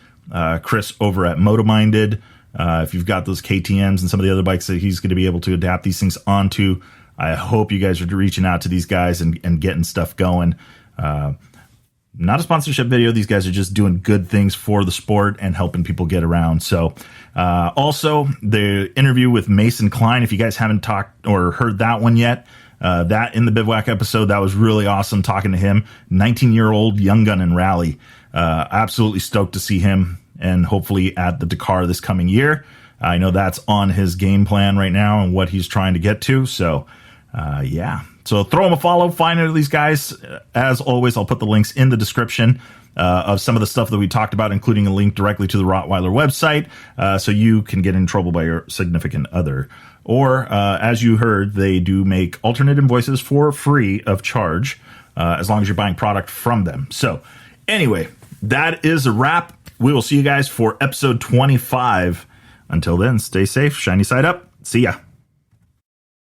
Chris over at MotoMinded. If you've got those KTMs and some of the other bikes that he's going to be able to adapt these things onto, I hope you guys are reaching out to these guys and getting stuff going. Not a sponsorship video. These guys are just doing good things for the sport and helping people get around. So, also the interview with Mason Klein, if you guys haven't talked or heard that one yet, that in the Bivouac episode, that was really awesome talking to him. 19-year-old young gun in rally. Absolutely stoked to see him and hopefully at the Dakar this coming year. I know that's on his game plan right now and what he's trying to get to. So, yeah. So throw them a follow, find out these guys. As always, I'll put the links in the description of some of the stuff that we talked about, including a link directly to the Rottweiler website, so you can get in trouble by your significant other. Or, as you heard, they do make alternate invoices for free of charge, as long as you're buying product from them. So anyway, that is a wrap. We will see you guys for episode 25. Until then, stay safe, shiny side up. See ya.